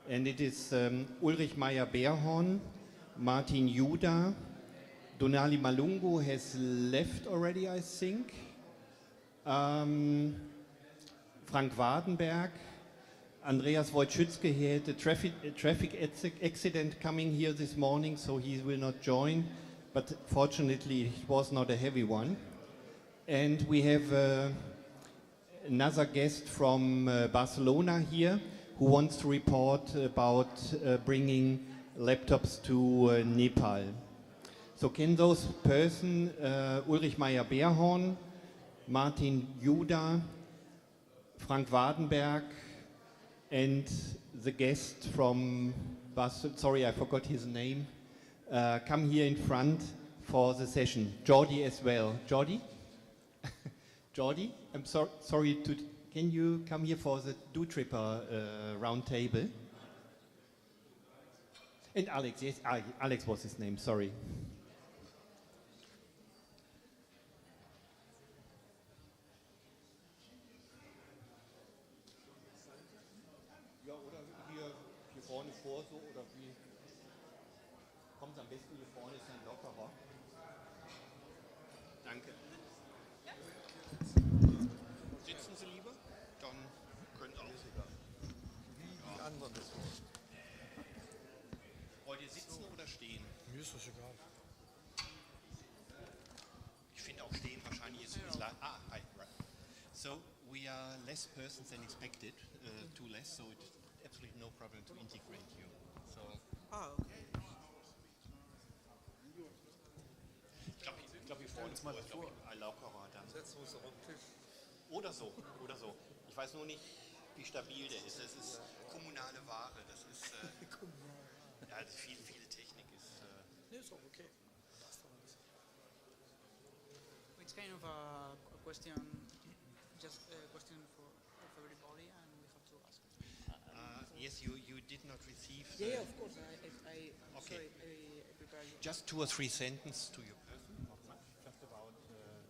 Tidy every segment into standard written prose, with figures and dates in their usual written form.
and it is Ulrich Meyer-Beerhorn, Martin Juda, Donali Malungu has left already, I think, Frank Wadenberg, Andreas Wojcicki. He had a traffic accident coming here this morning, so he will not join, but fortunately it was not a heavy one. And we have another guest from Barcelona here who wants to report about bringing laptops to Nepal. So can those person, Ulrich Meyer-Beerhorn, Martin Juda, Frank Wadenberg, and the guest from Barcelona, sorry I forgot his name, come here in front for the session. Jordi as well. Jordi? Jordi, I'm sorry to, can you come here for the dootripper round table? And Alex, yes, Alex was his name, sorry. Ja, oder hier vorne vor so, oder wie? Kommt am besten hier vorne, ist ein lockerer. Danke. Sitzen Sie lieber? Dann können Sie auch. Wie die anderen das wollen. Wollt ihr sitzen oder stehen? Mir ist das egal. Ich finde auch stehen wahrscheinlich ist hi, right. So we are less persons than expected, two less, so it's absolutely no problem to integrate you. So. Okay. Ich glaube, hier vorne ist mal lockerer dann. Setzen wir uns auf den Tisch. Oder so. Ich weiß nur nicht, wie stabil der ist. Das ist kommunale Ware. Das ist ja, viele Technik ist. Nee, ist auch okay. It's kind of a question, just a question for everybody, and we have to ask. Yes, you did not receive. Yeah, of course. I okay. Sorry, I prepared you. Just 2 or 3 sentences to your person, not much, just about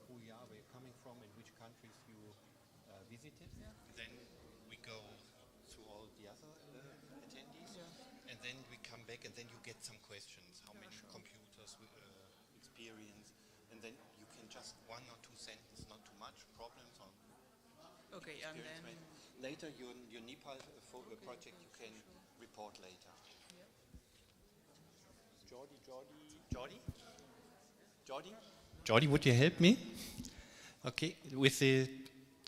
who you are, where you're coming from, and which countries you visited. Yeah. Then we go through all the other attendees, and then we come back, and then you get some questions. How many computers experience, and then you can just 1 or 2 sentences, not too much problems on. Okay, and then later your Nepal project you can report later. Yeah. Jordi, would you help me? Okay, with the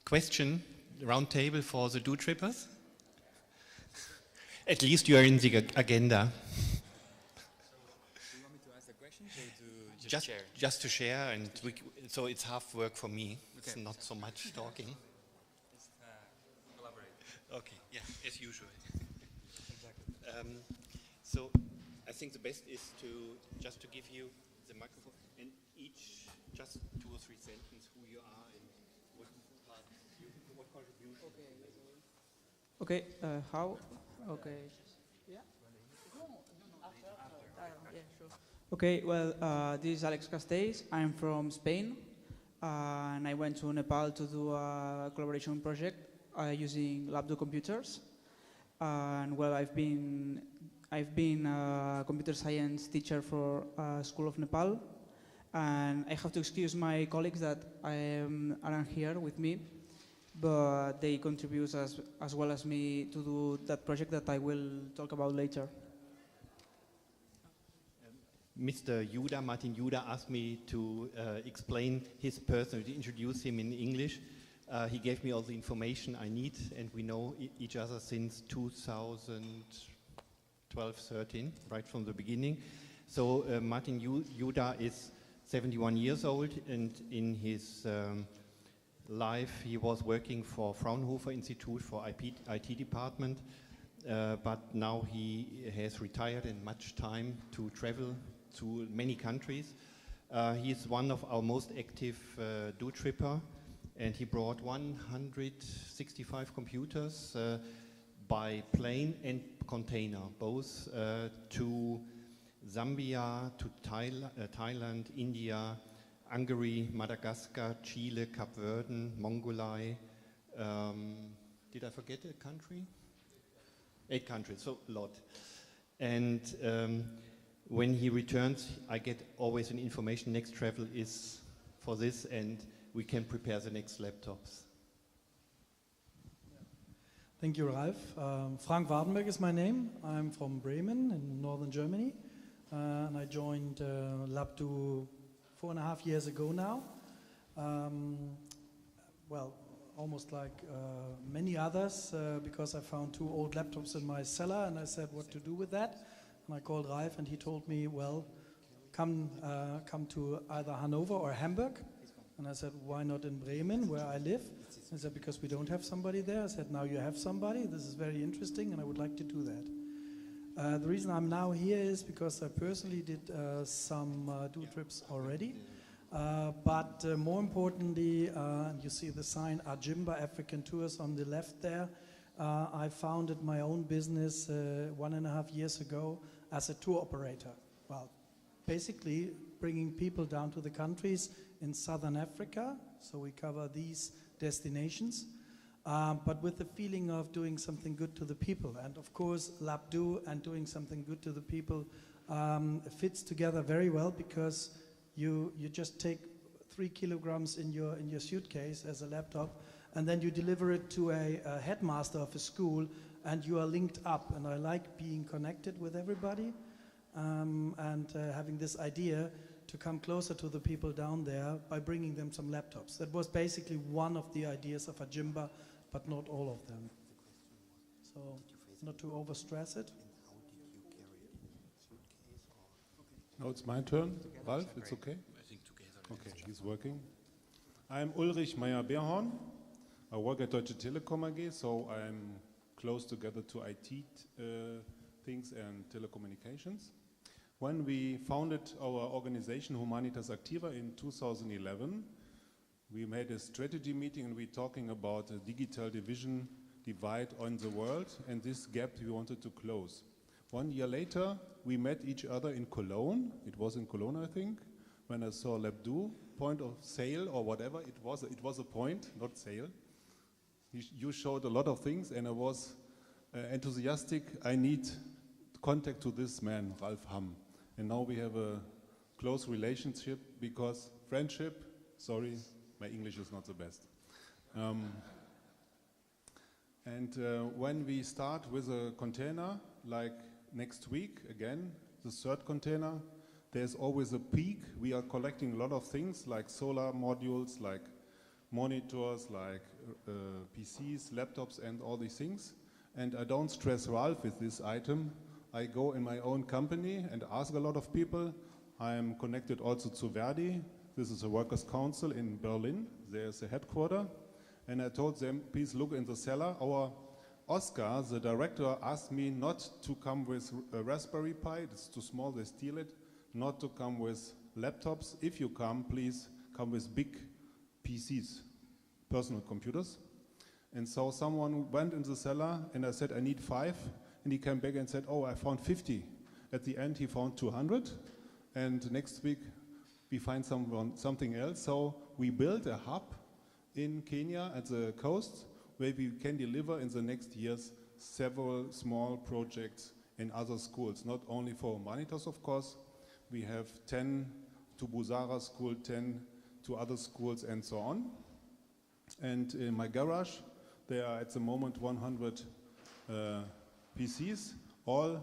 question round table for the dootrippers. At least you are in the agenda. Do you want me to ask the questions or to just share? Just to share, and so it's half work for me. Okay. It's not so much talking. Just collaborate. Okay, yeah, as usual. Exactly. So I think the best is to give you the microphone and each just 2 or 3 sentences who you are and what contribution. Okay. How? Okay. Yeah. Yeah, sure. Okay. Well, this is Alex Castells. I'm from Spain, and I went to Nepal to do a collaboration project using Labdoo computers. And well, I've been a computer science teacher for School of Nepal, and I have to excuse my colleagues that aren't here with me, but they contribute as well as me to do that project that I will talk about later. Mr. Juda, Martin Juda, asked me to explain his person, to introduce him in English. He gave me all the information I need, and we know each other since 2012-13, right from the beginning. So Martin Juda is 71 years old, and in his life he was working for Fraunhofer Institute for IT department, but now he has retired and much time to travel to many countries. He is one of our most active dootripper, and he brought 165 computers by plane and container, both to Zambia, to Thailand, India, Hungary, Madagascar, Chile, Cape Verde, Mongolei. Did I forget a country? 8 countries, so a lot. And when he returns, I get always an information, next travel is for this, and we can prepare the next laptops. Thank you, Ralf. Frank Wardenberg is my name. I'm from Bremen in northern Germany, and I joined Labdoo 4.5 years ago now. Well, almost like many others, because I found 2 old laptops in my cellar, and I said what to do with that. And I called Ralf, and he told me, well, come to either Hanover or Hamburg. And I said, why not in Bremen, where I live? He said, because we don't have somebody there. I said, now you have somebody. This is very interesting, and I would like to do that. The reason I'm now here is because I personally did some do trips already. But more importantly, you see the sign Ajimba African Tours on the left there. I founded my own business 1.5 years ago as a tour operator. Well, basically bringing people down to the countries in southern Africa, so we cover these destinations, but with the feeling of doing something good to the people. And of course, Labdoo and doing something good to the people fits together very well, because you just take 3 kilograms in your suitcase as a laptop, and then you deliver it to a headmaster of a school, and you are linked up. And I like being connected with everybody, and having this idea to come closer to the people down there by bringing them some laptops. That was basically one of the ideas of Ajimba, but not all of them. So, not to overstress it. Now it's my turn. Ralf, it's okay? Okay, he's working. I'm Ulrich Meyer-Beerhorn. I work at Deutsche Telekom AG, so I'm close together to IT things and telecommunications. When we founded our organization Humanitas Activa in 2011, we made a strategy meeting, and we're talking about a digital divide on the world, and this gap we wanted to close. 1 year later, we met each other in Cologne. It was in Cologne, I think, when I saw Labdoo, point of sale or whatever. It was a point, not sale. You showed a lot of things, and I was enthusiastic. I need contact to this man, Ralf Hamm. And now we have a close relationship, because friendship, sorry, my English is not the best. When we start with a container, like next week, again, the 3rd container, there's always a peak. We are collecting a lot of things, like solar modules, like monitors, like PCs, laptops, and all these things. And I don't stress Ralf with this item. I go in my own company and ask a lot of people. I'm connected also to Verdi. This is a workers' council in Berlin. There's a headquarter. And I told them, please look in the cellar. Our Oscar, the director, asked me not to come with a Raspberry Pi. It's too small, they steal it. Not to come with laptops. If you come, please come with big PCs, personal computers. And so someone went in the cellar, and I said, I need 5. And he came back and said, oh, I found 50. At the end, he found 200. And next week, we find something else. So we built a hub in Kenya at the coast, where we can deliver in the next years several small projects in other schools, not only for Humanitas, of course. We have 10 to Busara School, 10 to other schools, and so on. And in my garage, there are at the moment 100 PCs, all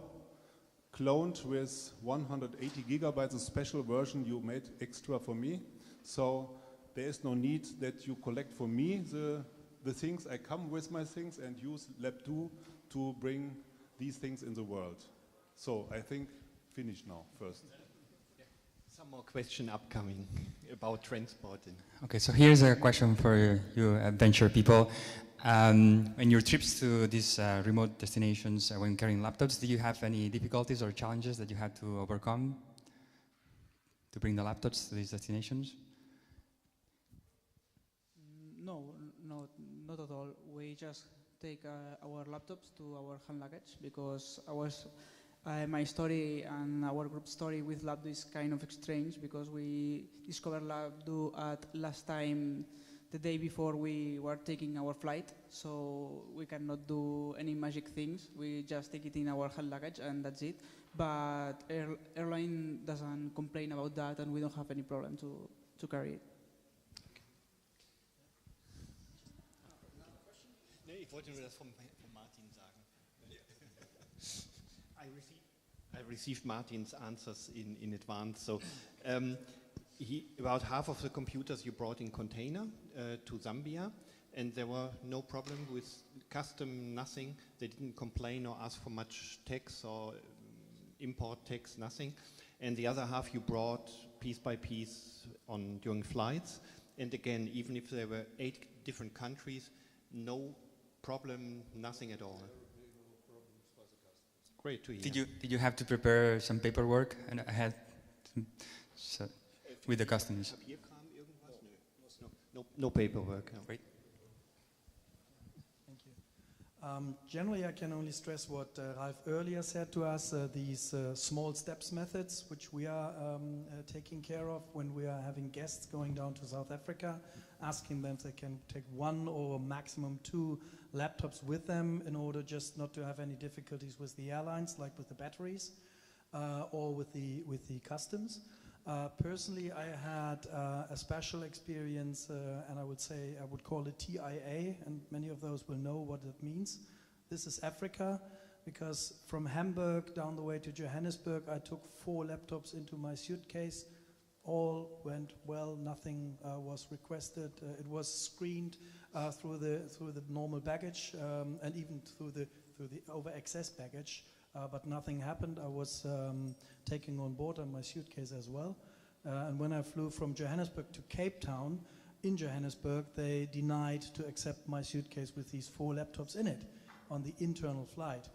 cloned with 180 gigabytes, a special version you made extra for me. So there is no need that you collect for me the things. I come with my things and use Labdoo to bring these things in the world. So I think finish now first. Some more question upcoming about transporting. Okay, so here's a question for you adventure people. In your trips to these remote destinations, when carrying laptops, do you have any difficulties or challenges that you had to overcome to bring the laptops to these destinations? No, not at all. We just take our laptops to our hand luggage, because my story and our group story with Labdoo is kind of strange, because we discovered Labdoo at last time the day before we were taking our flight, so we cannot do any magic things. We just take it in our hand luggage and that's it. But airline doesn't complain about that, and we don't have any problem to carry it. Nee, ich wollte nur das vom Martin sagen. I received Martin's answers in advance. So, about half of the computers you brought in container to Zambia, and there were no problem with custom, nothing. They didn't complain or ask for much tax or import tax, nothing. And the other half you brought piece by piece during flights. And again, even if there were 8 different countries, no problem, nothing at all. Great to hear. Did you have to prepare some paperwork and ahead with the customs? No paperwork. No. Great. Thank you. Generally, I can only stress what Ralf earlier said to us, these small steps methods, which we are taking care of when we are having guests going down to South Africa, asking them if they can take 1 or maximum 2 laptops with them in order just not to have any difficulties with the airlines, like with the batteries or with the customs. Personally, I had a special experience, and I would call it TIA, and many of those will know what it means. This is Africa, because from Hamburg down the way to Johannesburg, I took 4 laptops into my suitcase. All went well, nothing was requested. It was screened through the normal baggage and even through the over-excess baggage. But nothing happened. I was taking on board on my suitcase as well. And when I flew from Johannesburg to Cape Town, in Johannesburg, they denied to accept my suitcase with these 4 laptops in it on the internal flight.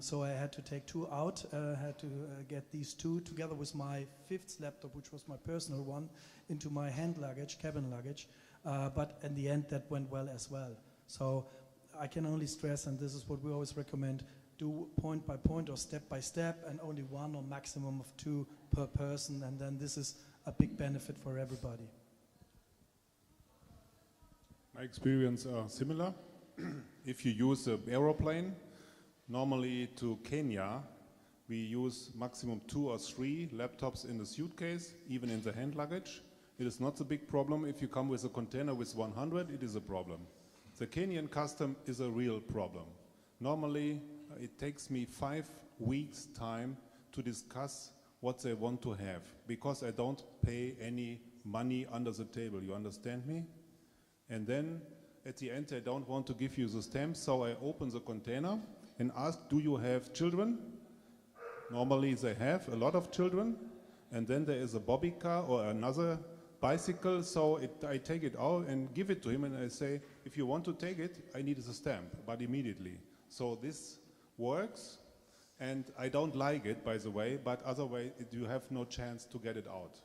So I had to take 2 out, had to get these 2 together with my 5th laptop, which was my personal one, into my hand luggage, cabin luggage. But in the end, that went well as well. So I can only stress, and this is what we always recommend, do point by point or step by step, and only 1 or maximum of 2 per person, and then this is a big benefit for everybody. My experience are similar. If you use an aeroplane, normally to Kenya, we use maximum 2 or 3 laptops in the suitcase, even in the hand luggage. It is not a big problem. If you come with a container with 100, it is a problem. The Kenyan custom is a real problem. Normally, it takes me 5 weeks time to discuss what they want to have, because I don't pay any money under the table, you understand me? And then at the end, I don't want to give you the stamp, so I open the container and ask, do you have children? Normally they have a lot of children, and then there is a bobby car or another bicycle, so I take it out and give it to him, and I say, if you want to take it, I need a stamp, but immediately. So this works, and I don't like it, by the way, but otherwise you have no chance to get it out.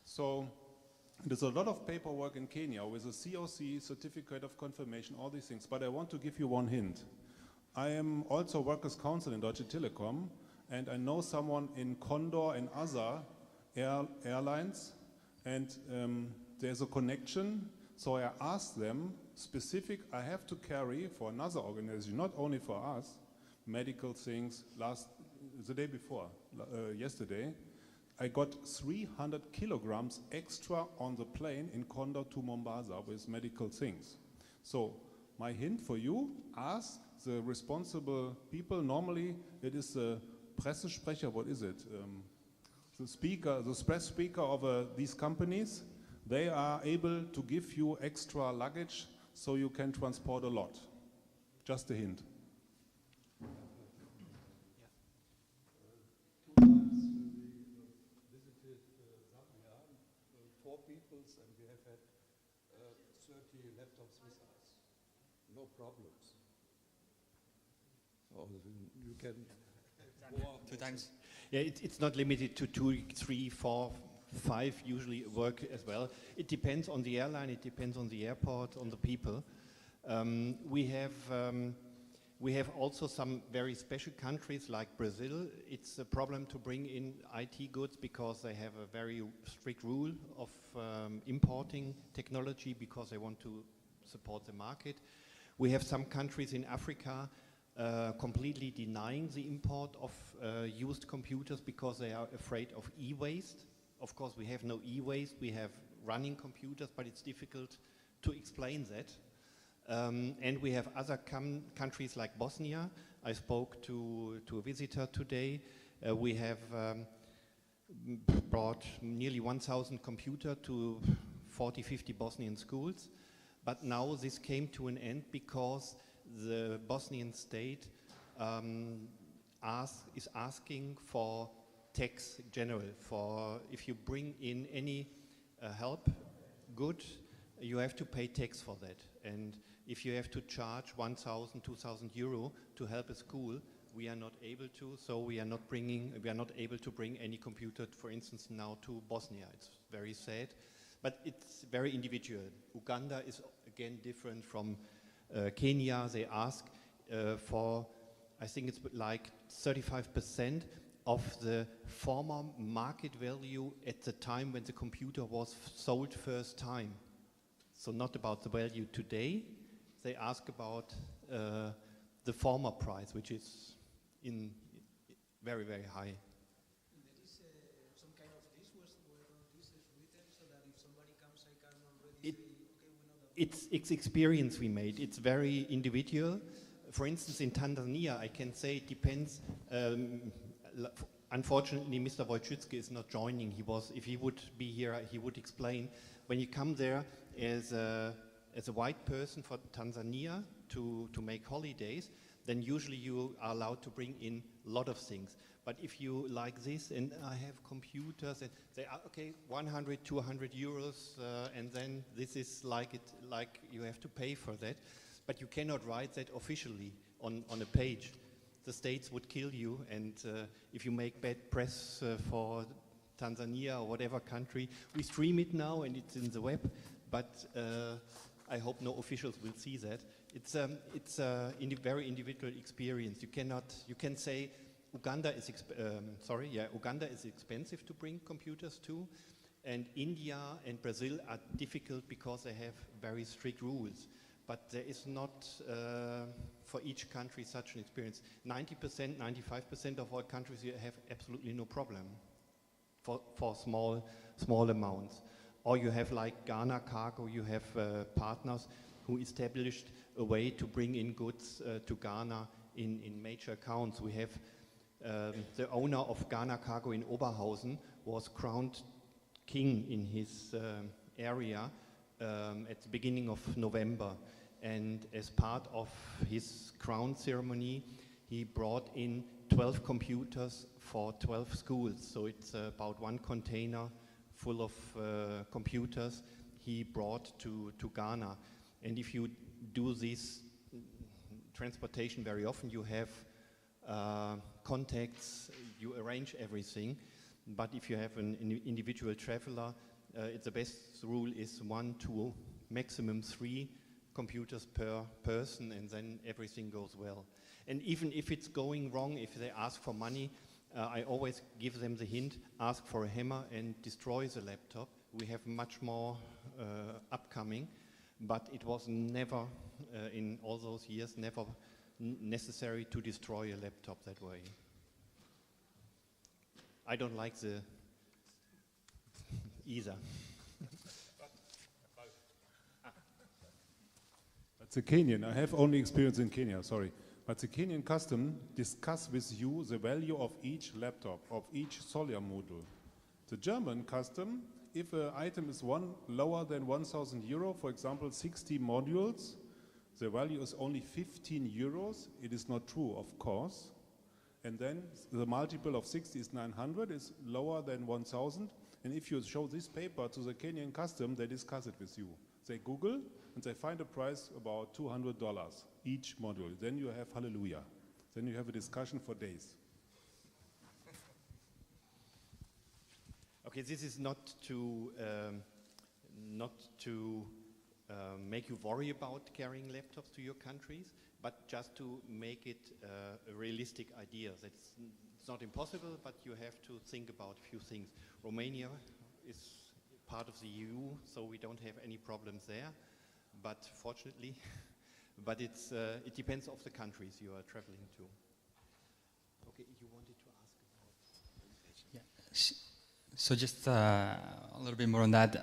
So there's a lot of paperwork in Kenya with a COC, Certificate of Confirmation, all these things, but I want to give you one hint. I am also Workers' Council in Deutsche Telekom, and I know someone in Condor and other airlines, and there's a connection, so I asked them specific, I have to carry for another organization, not only for us, medical things. The day before, yesterday, I got 300 kilograms extra on the plane in Condor to Mombasa with medical things. So my hint for you, ask the responsible people. Normally it is the Pressesprecher, what is it? The speaker, the press speaker of these companies. They are able to give you extra luggage so you can transport a lot. Just a hint. No problems. So you can 2 times. Yeah, it's not limited to 2, 3, 4, 5 usually work as well. It depends on the airline, it depends on the airport, on the people. We We have also some very special countries like Brazil. It's a problem to bring in IT goods because they have a very strict rule of importing technology because they want to support the market. We have some countries in Africa completely denying the import of used computers because they are afraid of e-waste. Of course, we have no e-waste, we have running computers, but it's difficult to explain that. And we have other countries like Bosnia. I spoke to a visitor today. We have brought nearly 1,000 computers to 40, 50 Bosnian schools. But now this came to an end because the Bosnian state is asking for tax general. For if you bring in any help good, you have to pay tax for that. And if you have to charge 1,000, 2,000 euro to help a school, we are not able to. So we are not able to bring any computer, for instance, now to Bosnia. It's very sad, but it's very individual. Uganda is again different from Kenya. They ask for, I think it's like 35% of the former market value at the time when the computer was sold first time. So not about the value today. They ask about the former price, which is in very, very high. And there is some kind of this where this is written so that if somebody comes, I can already say, okay, we know that. It's experience we made. It's very individual. For instance, in Tanzania, I can say it depends. Unfortunately, Mr. Wojcicki is not joining. If he would be here, he would explain. When you come there as a white person for Tanzania to make holidays, then usually you are allowed to bring in a lot of things. But if you like this, and I have computers, and they are, okay, 100, 200 euros, and then this is like you have to pay for that. But you cannot write that officially on a page. The states would kill you, and if you make bad press for Tanzania or whatever country, we stream it now and it's in the web, but I hope no officials will see that. It's a very individual experience. You can say Uganda is expensive to bring computers to, and India and Brazil are difficult because they have very strict rules. But there is not, for each country, such an experience. 90%, 95% of all countries here have absolutely no problem for small amounts. Or you have like Ghana Cargo, you have partners who established a way to bring in goods to Ghana in major accounts. We have the owner of Ghana Cargo in Oberhausen was crowned king in his area at the beginning of November. And as part of his crown ceremony, he brought in 12 computers for 12 schools. So it's about one container full of computers he brought to Ghana. And if you do this transportation very often, you have contacts, you arrange everything. But if you have an individual traveler, the best rule is 1 to maximum 3 computers per person, and then everything goes well. And even if it's going wrong, if they ask for money, I always give them the hint, ask for a hammer and destroy the laptop. We have much more upcoming, but it was never, in all those years, never necessary to destroy a laptop that way. I don't like the either. That's a Kenyan. I have only experience in Kenya, sorry. But the Kenyan custom discuss with you the value of each laptop, of each solar module. The German custom, if an item is lower than 1,000 euro, for example, 60 modules, the value is only 15 euros. It is not true, of course. And then the multiple of 60 is 900, is lower than 1,000. And if you show this paper to the Kenyan custom, they discuss it with you. They Google and they find a price about $200 each module. Then you have hallelujah. Then you have a discussion for days. Okay, this is not to make you worry about carrying laptops to your countries. but just to make it a realistic idea. It's not impossible, but you have to think about a few things. Romania is part of the EU, so we don't have any problems there, but fortunately, but it depends on the countries you are traveling to. Okay, you wanted to ask about... Yeah. So just a little bit more on that.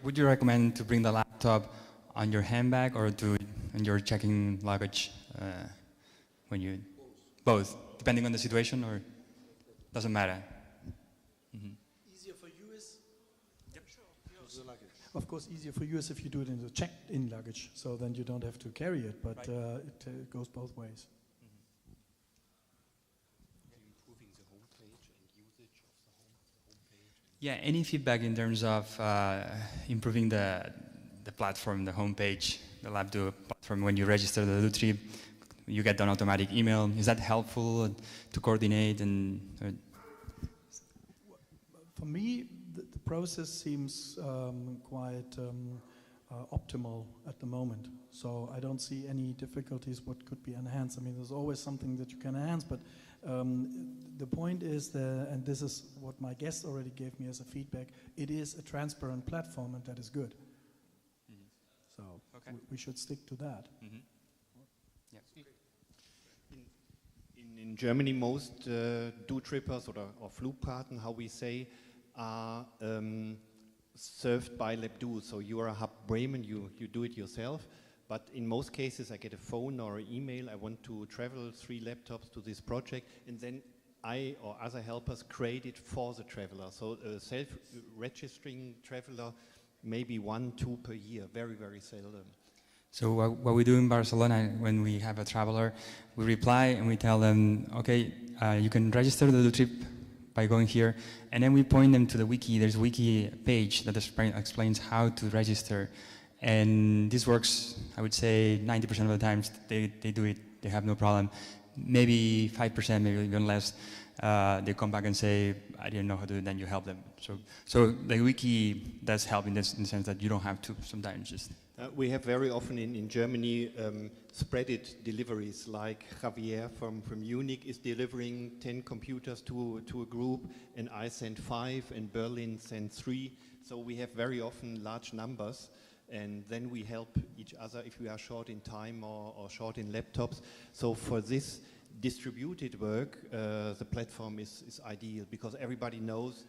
Would you recommend to bring the laptop on your handbag or on your checking luggage when you... Both, depending on the situation, or doesn't matter? Mm-hmm. Easier for you is... Yep, sure. Of course, easier for you is if you do it in the checked-in luggage, so then you don't have to carry it, but right. It goes both ways. Yeah, any feedback in terms of improving the platform, the homepage, the Labdoo platform, when you register the Labdoo trip, you get an automatic email. Is that helpful to coordinate? For me, the process seems quite optimal at the moment. So I don't see any difficulties what could be enhanced. I mean, there's always something that you can enhance, but the point is that, and this is what my guest already gave me as a feedback, it is a transparent platform, and that is good. Mm-hmm. So okay. we should stick to that. Mm-hmm. Yeah. In Germany, most dootrippers or Flugpaten, how we say, are served by Labdoo. So you are a hub Bremen, you do it yourself. But in most cases, I get a phone or an email, I want to travel 3 laptops to this project, and then I or other helpers create it for the traveler. So a self-registering traveler, maybe 1, 2 per year, very, very seldom. So what we do in Barcelona, when we have a traveler, we reply and we tell them, okay, you can register the trip by going here, and then we point them to the wiki. There's a wiki page that explains how to register. And this works, I would say 90% of the times they do it, they have no problem. Maybe 5%, maybe even less, they come back and say, I didn't know how to do it, then you help them. So the wiki does help in the sense that you don't have to sometimes just... we have very often in Germany spreaded deliveries, like Javier from Munich is delivering 10 computers to a group, and I send 5, and Berlin sends 3. So we have very often large numbers. And then we help each other if we are short in time or short in laptops. So for this distributed work, the platform is ideal because everybody knows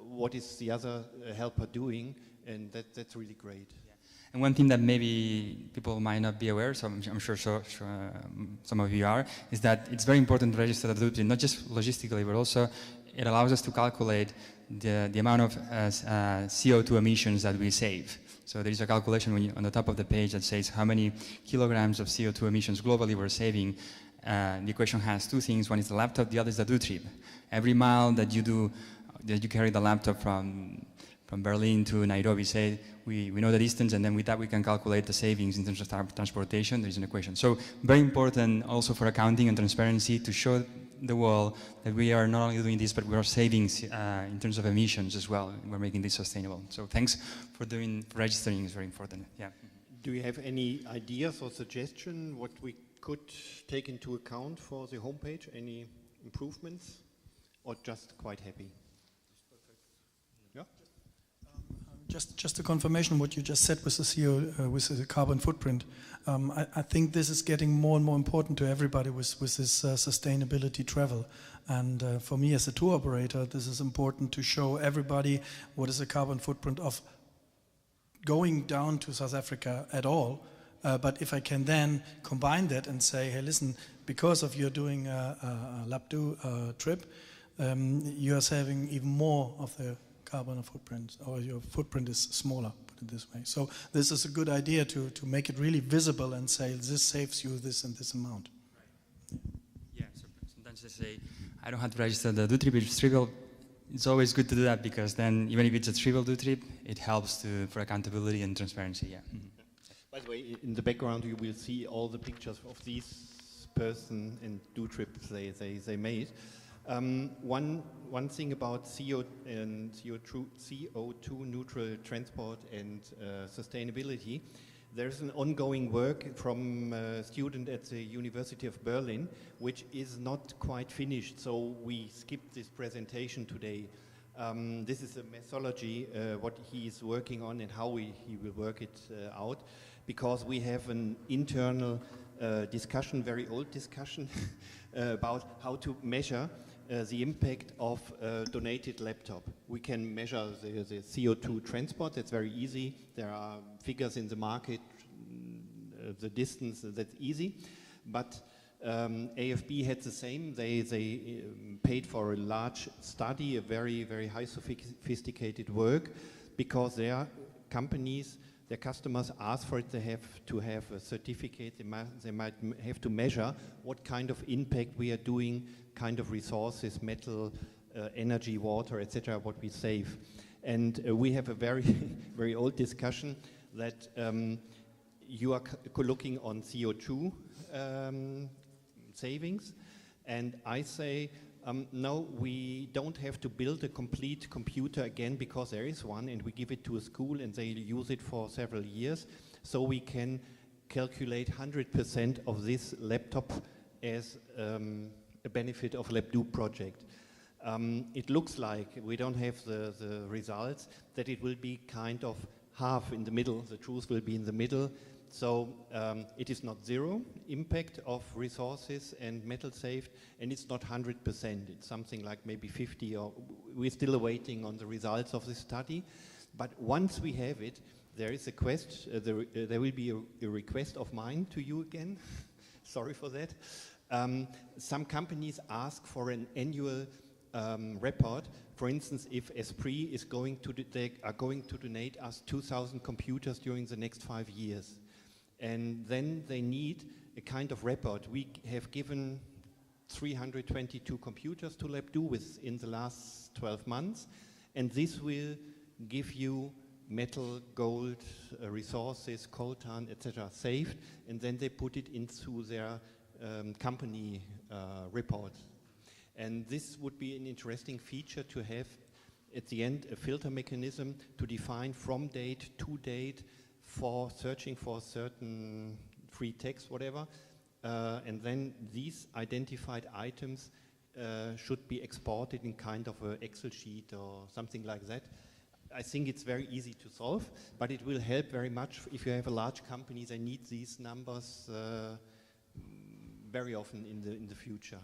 what is the other helper doing, and that's really great. Yeah. And one thing that maybe people might not be aware, so I'm sure some of you are, is that it's very important to register the Labdoo, not just logistically, but also it allows us to calculate the amount of CO2 emissions that we save. So there is a calculation on the top of the page that says how many kilograms of CO2 emissions globally we're saving. The equation has 2 things. One is the laptop, the other is the Labdoo trip. Every mile that you carry the laptop from Berlin to Nairobi, say, we know the distance, and then with that we can calculate the savings in terms of transportation. There is an equation. So very important also for accounting and transparency to show the world that we are not only doing this, but we are saving in terms of emissions as well. We're making this sustainable. So thanks for registering is very important. Yeah. Do you have any ideas or suggestion what we could take into account for the homepage? Any improvements, or just quite happy? Yeah. Just a confirmation what you just said with the CO, with the carbon footprint. I think this is getting more and more important to everybody with this sustainability travel. And for me as a tour operator, this is important to show everybody what is the carbon footprint of going down to South Africa at all. But if I can then combine that and say, hey, listen, because of you're doing a Labdoo trip, you are saving even more of the carbon footprint, or your footprint is smaller, put it this way. So this is a good idea to make it really visible and say, this saves you this and this amount. Yeah, so sometimes they say, I don't have to register the Labdoo trip, it's trivial. It's always good to do that, because then even if it's a trivial Labdoo trip, it helps for accountability and transparency, yeah. Mm-hmm. By the way, in the background you will see all the pictures of these person and Labdoo trips they made. One thing about CO2 neutral transport and sustainability, there's an ongoing work from a student at the University of Berlin, which is not quite finished, so we skipped this presentation today. This is a methodology, what he is working on and how he will work it out, because we have an internal discussion, very old discussion, about how to measure the impact of a donated laptop. We can measure the CO2 transport, that's very easy. There are figures in the market, the distance, that's easy. But AFB had the same. They paid for a large study, a very, very high sophisticated work, because their companies, their customers ask for it. They have to have a certificate. They might have to measure what kind of impact we are doing, kind of resources, metal, energy, water, etc., what we save. And we have a very, very old discussion that you are looking on CO2 savings, and I say, no, we don't have to build a complete computer again, because there is one, and we give it to a school and they use it for several years, so we can calculate 100% of this laptop as a benefit of Labdoo project. It looks like, we don't have the results, that it will be kind of half in the middle, the truth will be in the middle. So it is not zero impact of resources and metal saved, and it's not 100%. It's something like maybe 50, or we're still waiting on the results of the study. But once we have it, there is a there will be a request of mine to you again. Sorry for that. Some companies ask for an annual report. For instance, if Esprit is they are going to donate us 2,000 computers during the next 5 years. And then they need a kind of report. We have given 322 computers to Labdoo in the last 12 months, and this will give you metal, gold, resources, coltan, etc. saved, and then they put it into their company report. And this would be an interesting feature to have at the end, a filter mechanism to define from date to date for searching for certain free text, whatever, and then these identified items should be exported in kind of an Excel sheet or something like that. I think it's very easy to solve, but it will help very much if you have a large company. They need these numbers very often in the future.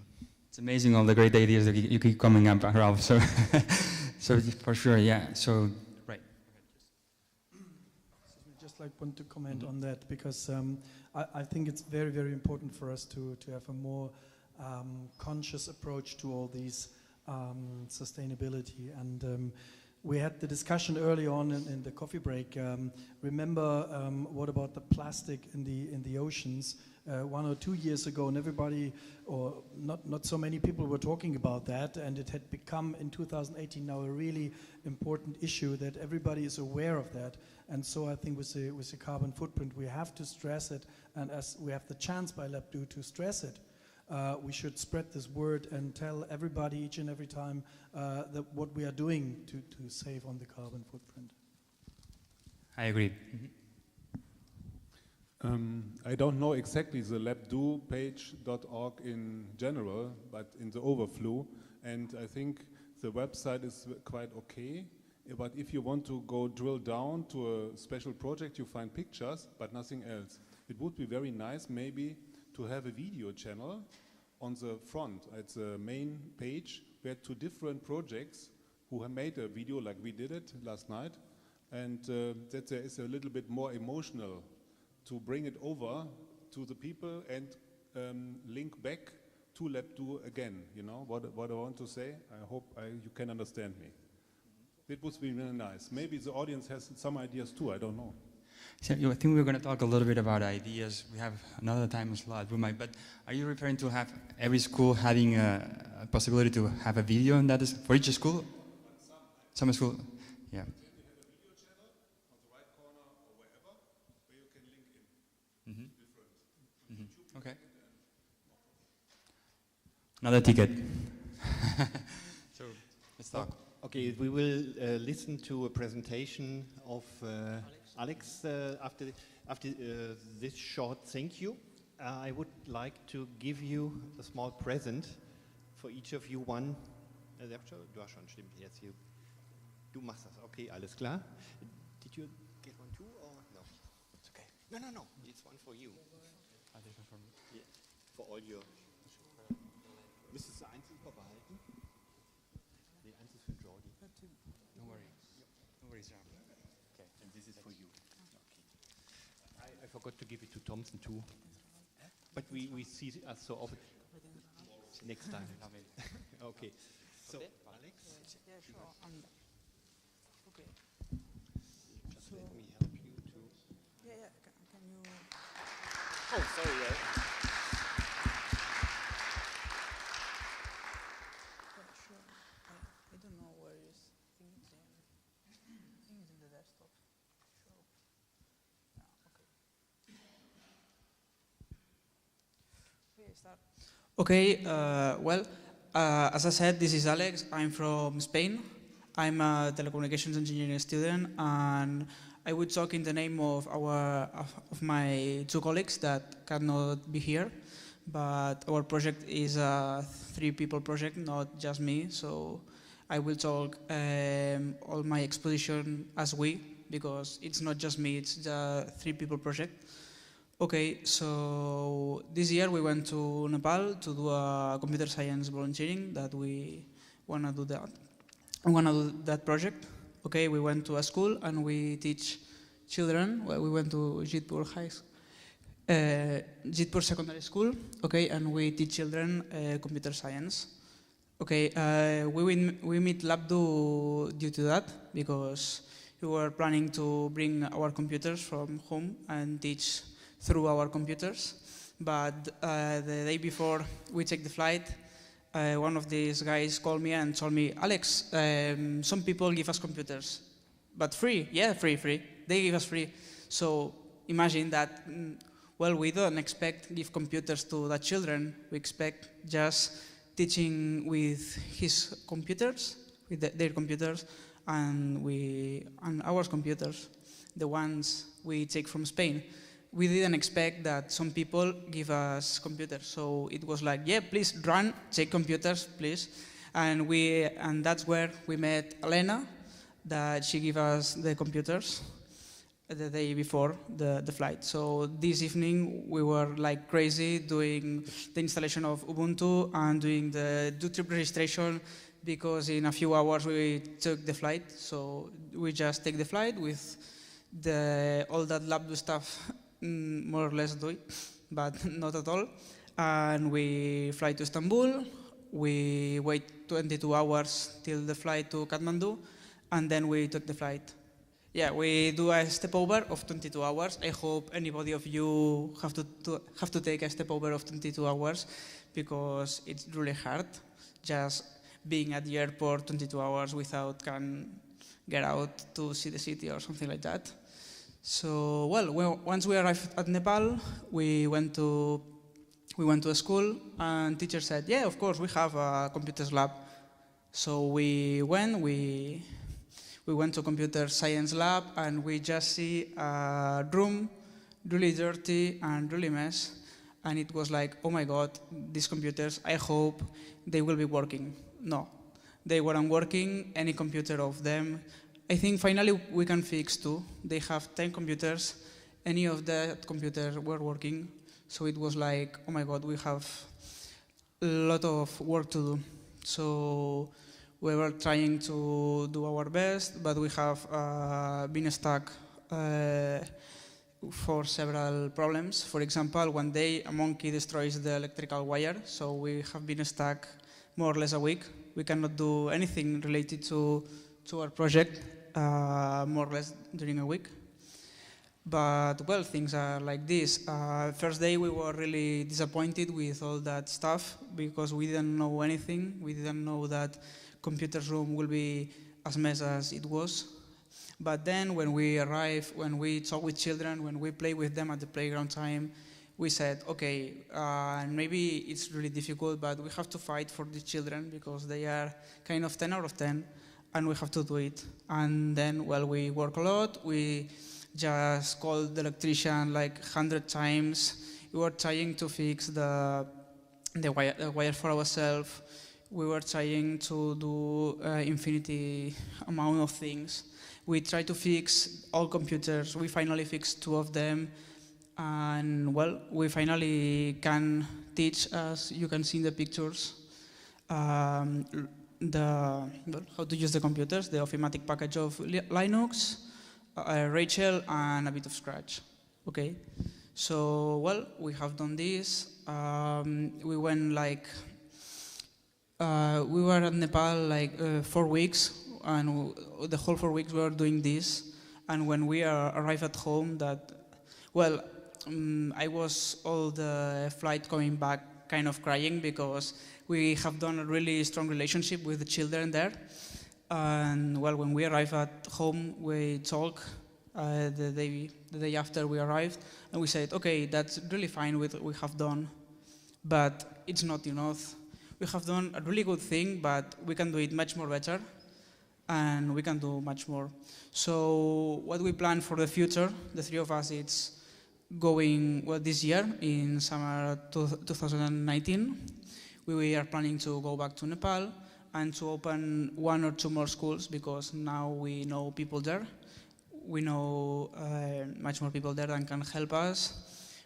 It's amazing all the great ideas that you keep coming up, Ralph. So, so for sure, yeah. So, right. Just like want to comment on that, because I think it's very, very important for us to have a more conscious approach to all these sustainability. And we had the discussion early on in the coffee break. Remember, what about the plastic in the oceans? 1 or 2 years ago, and everybody, or not so many people were talking about that, and it had become in 2018 now a really important issue that everybody is aware of that. And so I think with the carbon footprint, we have to stress it, and as we have the chance by Labdoo to stress it, we should spread this word and tell everybody each and every time that what we are doing to save on the carbon footprint. I agree. Mm-hmm. I don't know exactly the Labdoo.org in general, but in the overflow, and I think the website is quite okay. But if you want to go drill down to a special project, you find pictures, but nothing else. It would be very nice maybe to have a video channel on the front, at the main page, where 2 different projects who have made a video like we did it last night, and that there is a little bit more emotional to bring it over to the people and link back to Labdoo again. You know what I want to say? I hope you can understand me. It would be really nice. Maybe the audience has some ideas too, I don't know. So I think we're going to talk a little bit about ideas. We have another time slot, but are you referring to have every school having a possibility to have a video, and that is for each school? Some school, yeah. Okay. Another ticket. So let's talk. Okay, we will listen to a presentation of Alex, after this short thank you, I would like to give you a small present for each of you. One. Du hast schon, stimmt. Jetzt hier. Du machst das. Okay, alles klar. Did you get one too or no? It's okay. No. It's one for you. Yeah. For all your. Müsstest du eins überbehalten? Nee, eins ist für Jordi. No worries. No worries, John. Okay, and this is for you. Okay. I forgot to give it to Thompson too. But we see us so often. Next time. Okay. So, Alex? Yeah, sure. Okay. Just let me help you to... Yeah. Can you... Oh, sorry. Yeah, sure. I don't know where it is. I think it's in the desktop. Sure. Yeah, okay. Okay, start. Okay, well, as I said, this is Alex. I'm from Spain. I'm a telecommunications engineering student, and I would talk in the name of my two colleagues that cannot be here. But our project is a 3-people project, not just me. So I will talk all my exposition as we, because it's not just me, it's a 3-people project. Okay, so this year we went to Nepal to do a computer science volunteering that we want to do that. We want to do that project. Okay, we went to a school and we teach children. Well, we went to Jitpur Secondary School. Okay, and we teach children computer science. Okay, we meet Labdoo due to that because we were planning to bring our computers from home and teach through our computers, but the day before we take the flight, one of these guys called me and told me, Alex, some people give us computers, but free, yeah, free, they give us free. So imagine that, well, we don't expect give computers to the children, we expect just teaching with his computers, with their computers, and our computers, the ones we take from Spain. We didn't expect that some people give us computers. So it was like, yeah, please run, take computers, please. And that's where we met Elena, that she gave us the computers the day before the flight. So this evening we were like crazy doing the installation of Ubuntu and doing the do-trip registration, because in a few hours we took the flight. So we just take the flight with all that Labdoo stuff, more or less do it, but not at all. And we fly to Istanbul, we wait 22 hours till the flight to Kathmandu, and then we took the flight. Yeah, we do a stopover of 22 hours. I hope anybody of you have to take a stopover of 22 hours, because it's really hard just being at the airport 22 hours without can get out to see the city or something like that. So, well, once we arrived at Nepal, we went to a school, and teacher said, yeah, of course, we have a computers lab. So we went to computer science lab, and we just see a room really dirty and really mess. And it was like, oh my God, these computers, I hope they will be working. No, they weren't working, any computer of them. I think finally we can fix 2. They have 10 computers, any of that computers were working. So it was like, oh my God, we have a lot of work to do. So we were trying to do our best, but we have been stuck for several problems. For example, one day a monkey destroys the electrical wire, so we have been stuck more or less a week. We cannot do anything related to our project, more or less during a week. But, well, things are like this. First day we were really disappointed with all that stuff, because we didn't know anything. We didn't know that computer's room will be as mess as it was. But then when we arrived, when we talk with children, when we play with them at the playground time, we said, okay, maybe it's really difficult, but we have to fight for the children because they are kind of 10 out of 10, and we have to do it. And then, well, we work a lot. We just called the electrician like 100 times. We were trying to fix the wire for ourselves. We were trying to do infinity amount of things. We tried to fix all computers. We finally fixed 2 of them. And well, we finally can teach, as you can see in the pictures, how to use the computers, the ofimatic package of Linux, Rachel, and a bit of Scratch. Okay, so well, we have done this. We went like, we were at Nepal like 4 weeks, and the whole 4 weeks we were doing this. And when we arrived at home, I was all the flight coming back kind of crying, because we have done a really strong relationship with the children there. And well, when we arrived at home, we talked the day after we arrived, and we said, okay, that's really fine with what we have done, but it's not enough. We have done a really good thing, but we can do it much more better, and we can do much more. So what we plan for the future, the 3 of us, it's going, well, this year, in summer 2019, we are planning to go back to Nepal and to open 1 or 2 more schools, because now we know people there. We know much more people there that can help us,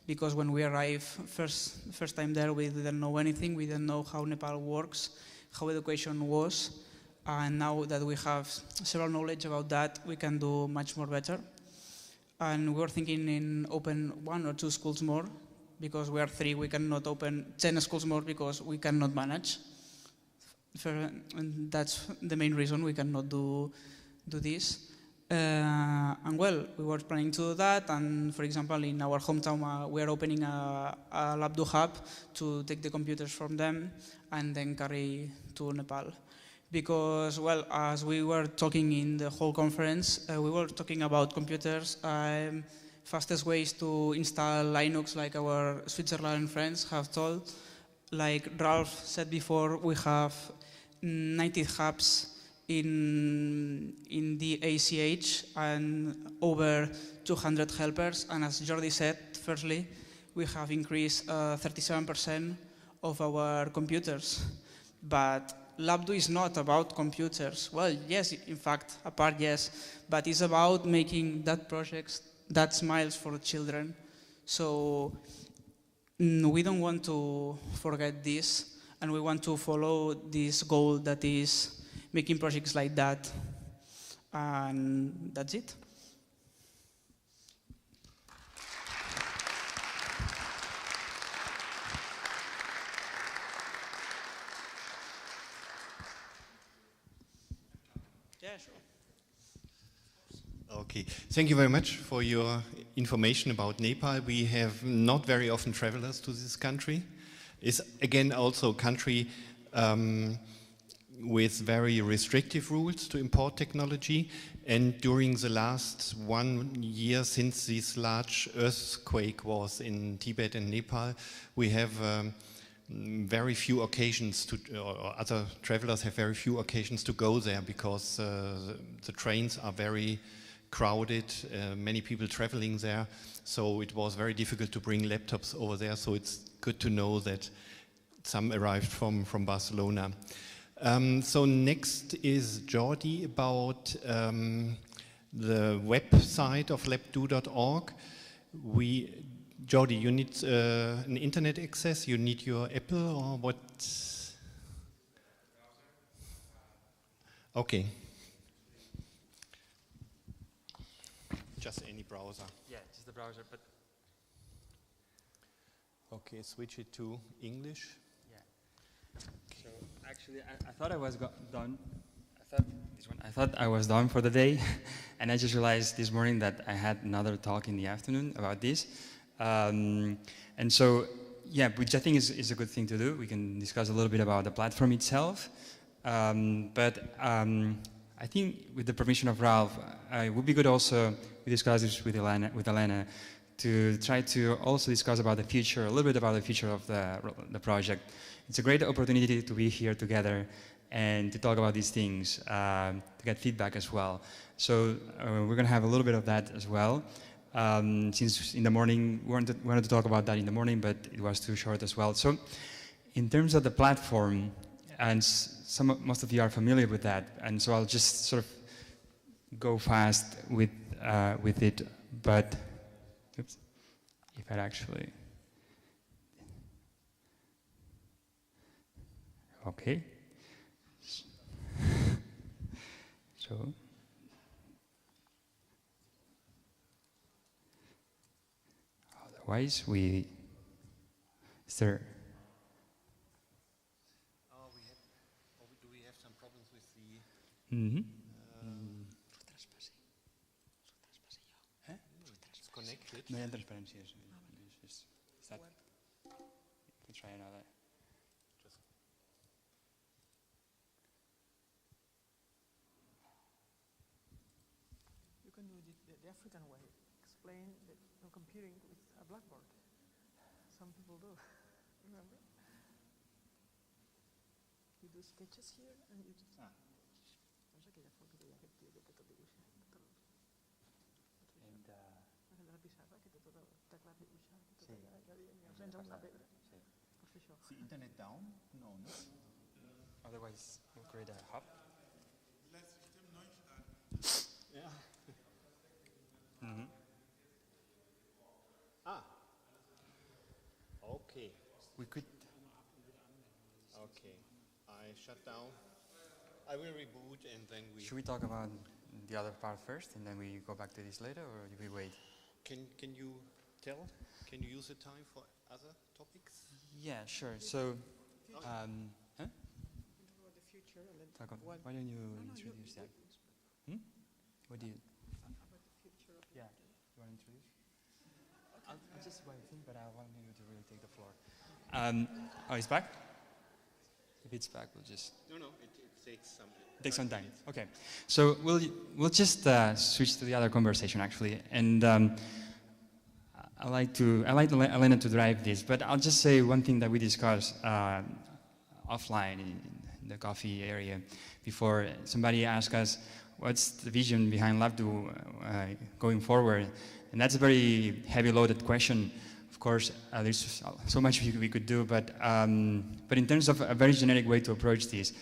because when we arrived first time there, we didn't know anything. We didn't know how Nepal works, how education was, and now that we have several knowledge about that, we can do much more better. And we're thinking in open 1 or 2 schools more, because we are 3, we cannot open 10 schools more because we cannot manage. And that's the main reason we cannot do this. And well, we were planning to do that, and for example, in our hometown, we are opening a Labdoo hub to take the computers from them and then carry to Nepal. Because, well, as we were talking in the whole conference, we were talking about computers, fastest ways to install Linux, like our Switzerland friends have told. Like Ralph said before, we have 90 hubs in the ACH and over 200 helpers. And as Jordi said, firstly, we have increased 37% of our computers. But Labdoo is not about computers. Well, yes, in fact, a part yes, but it's about making that project that smiles for the children. So we don't want to forget this, and we want to follow this goal that is making projects like that. And that's it. Yeah, sure. Okay, thank you very much for your information about Nepal. We have not very often travelers to this country. It's again also a country with very restrictive rules to import technology. And during the last 1 year since this large earthquake was in Tibet and Nepal, we have very few occasions to, or other travelers have very few occasions to go there, because the trains are very crowded, many people traveling there, so it was very difficult to bring laptops over there. So it's good to know that some arrived from Barcelona. So next is Jordi about the website of Labdoo.org. Jordi, you need an internet access, you need your Apple or what? Okay. Just any browser. Yeah, just the browser, but... Okay, switch it to English. Yeah. So actually, I thought I was done. I thought I was done for the day, and I just realized this morning that I had another talk in the afternoon about this. And so, yeah, which I think is a good thing to do. We can discuss a little bit about the platform itself. But I think with the permission of Ralph, it would be good also, we discussed this with Elena, to try to also discuss about the future, a little bit about the future of the project. It's a great opportunity to be here together and to talk about these things, to get feedback as well. So we're going to have a little bit of that as well. Since in the morning, we wanted to talk about that in the morning, but it was too short as well. So in terms of the platform, and most of you are familiar with that, and so I'll just sort of go fast with it, but oops, if I actually, okay, so otherwise is there? Do we have some problems with the? Mm-hmm. It's connected. No hay transparencia. Is that? We try another. You can do the African way. Explain the computing with a blackboard. Some people do. Remember? You do sketches here and you just. Is the internet down? No, no. Otherwise, we'll create a hub. Yeah. Mm-hmm. Ah. Okay. We could. Okay. I shut down. I will reboot and then we. Should we talk about the other part first, and then we go back to this later, or do we wait? Can you tell? Can you use the time for other topics? Yeah, sure. So, huh? About the future and then Why don't you introduce that? What do you? about the future of Yeah. You want to introduce? I'll just one thing, but I want you to really take the floor. Oh, it's back? If it's back, we'll just. No, it takes some. Take some time. Okay. So we'll just switch to the other conversation actually, and I like Elena to drive this, but I'll just say one thing that we discussed offline in the coffee area before. Somebody asked us, "What's the vision behind Labdoo going forward?" And that's a very heavy-loaded question. Of course, there's so much we could do, but in terms of a very generic way to approach this.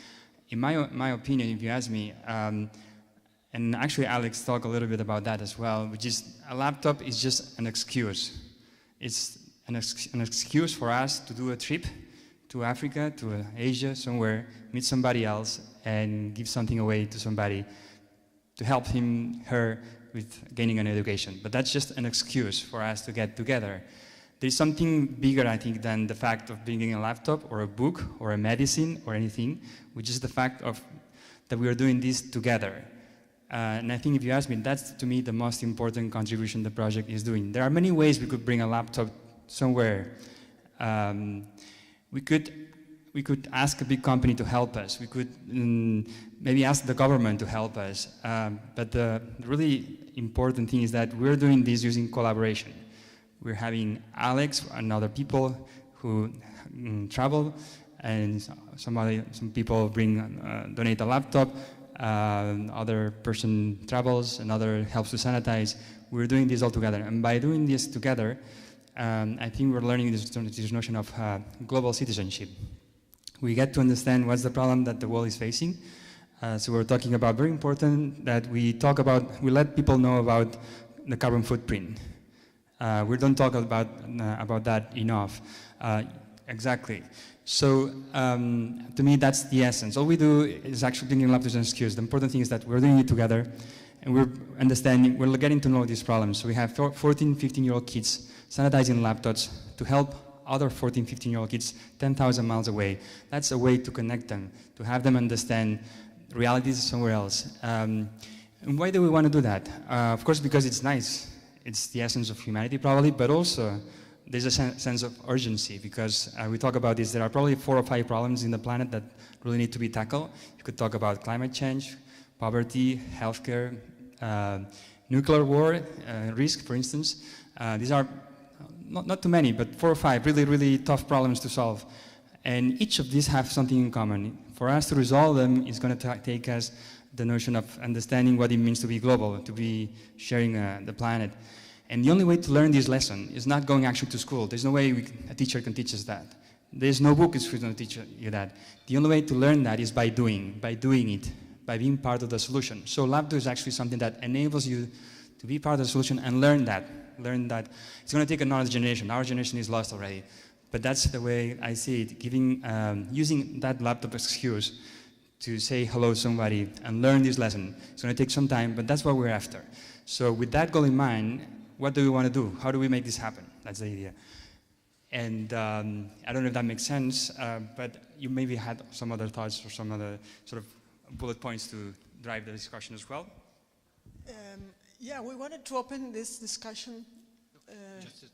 In my opinion, if you ask me, and actually Alex talked a little bit about that as well, which is a laptop is just an excuse. It's an excuse for us to do a trip to Africa, to Asia, somewhere, meet somebody else, and give something away to somebody to help her with gaining an education. But that's just an excuse for us to get together. There's something bigger, I think, than the fact of bringing a laptop or a book or a medicine or anything, which is the fact that we are doing this together. And I think if you ask me, that's to me the most important contribution the project is doing. There are many ways we could bring a laptop somewhere. We could ask a big company to help us. We could maybe ask the government to help us. But the really important thing is that we're doing this using collaboration. We're having Alex and other people who travel, and some people donate a laptop, other person travels, another helps to sanitize. We're doing this all together, and by doing this together, I think we're learning this notion of global citizenship. We get to understand what's the problem that the world is facing. So we're talking about very important that we let people know about the carbon footprint. We don't talk about that enough. Exactly. So to me, that's the essence. All we do is actually bringing laptops as an excuse. The important thing is that we're doing it together, and we're getting to know these problems. So we have 14, 15-year-old kids sanitizing laptops to help other 14, 15-year-old kids 10,000 miles away. That's a way to connect them, to have them understand realities somewhere else. And why do we want to do that? Of course, because it's nice. It's the essence of humanity, probably, but also there's a sense of urgency, because we talk about this. There are probably 4 or 5 problems in the planet that really need to be tackled. You could talk about climate change, poverty, healthcare, nuclear war risk, for instance. These are not too many, but 4 or 5 really, really tough problems to solve. And each of these have something in common. For us to resolve them, it's going to take us the notion of understanding what it means to be global, to be sharing the planet. And the only way to learn this lesson is not going actually to school. There's no way a teacher can teach us that. There's no book that's going to teach you that. The only way to learn that is by doing it, by being part of the solution. So Labdoo is actually something that enables you to be part of the solution and learn that. Learn that. It's going to take another generation. Our generation is lost already. But that's the way I see it, using that laptop excuse to say hello to somebody and learn this lesson. It's going to take some time, but that's what we're after. So with that goal in mind, what do we want to do? How do we make this happen? That's the idea. And I don't know if that makes sense, but you maybe had some other thoughts or some other sort of bullet points to drive the discussion as well? Yeah, we wanted to open this discussion. Just to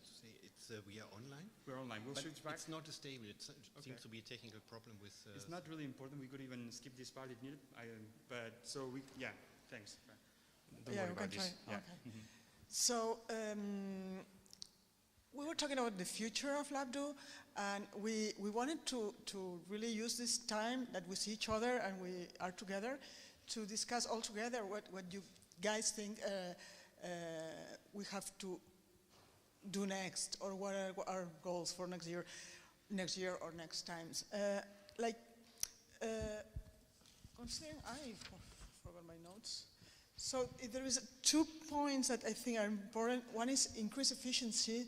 say, we are online. We're online. We'll But switch back. it's not stable. It Okay. seems to be a technical problem with. It's not really important. We could even skip this part if needed. But so we, yeah, thanks. Don't Yeah, worry we about can this. try. Yeah. Okay. Mhm. So we were talking about the future of Labdoo, and we wanted to really use this time that we see each other and we are together to discuss all together what you guys think we have to do next, or what are our goals for next year or next times. Considering I forgot my notes. So there is 2 points that I think are important. One is increase efficiency,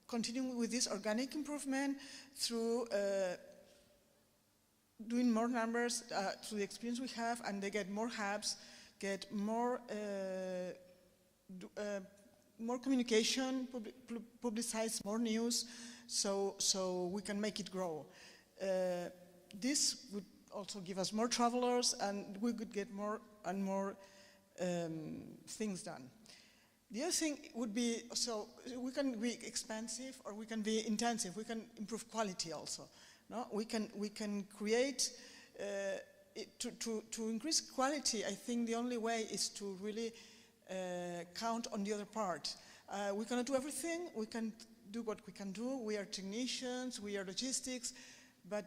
continuing with this organic improvement through doing more numbers through the experience we have, and they get more hubs, get more more communication, publicize more news, so we can make it grow. This would also give us more travelers, and we could get more and more things done. The other thing would be, so we can be expansive or we can be intensive. We can improve quality also. No, we can create to increase quality. I think the only way is to really count on the other part. We cannot do everything. We can do what we can do. We are technicians. We are logistics, but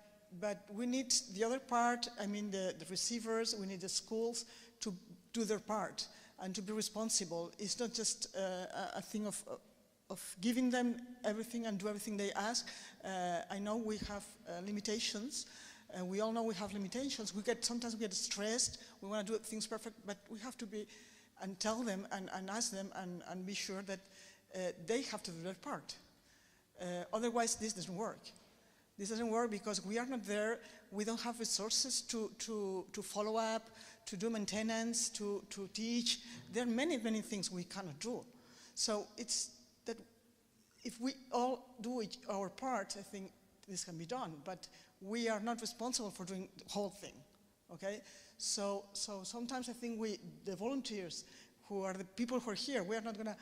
we need the other part. I mean, the receivers. We need the schools to do their part and to be responsible. It's not just a thing of giving them everything and do everything they ask. I know we have limitations. We all know we have limitations. Sometimes we get stressed. We want to do things perfect, but we have to be and tell them and ask them and be sure that they have to do their part. Otherwise, this doesn't work. This doesn't work because we are not there. We don't have resources to follow up, to do maintenance, to teach. There are many, many things we cannot do. So it's that if we all do our part, I think this can be done. But we are not responsible for doing the whole thing. Okay? So sometimes I think the volunteers, who are the people who are here, we are not going to,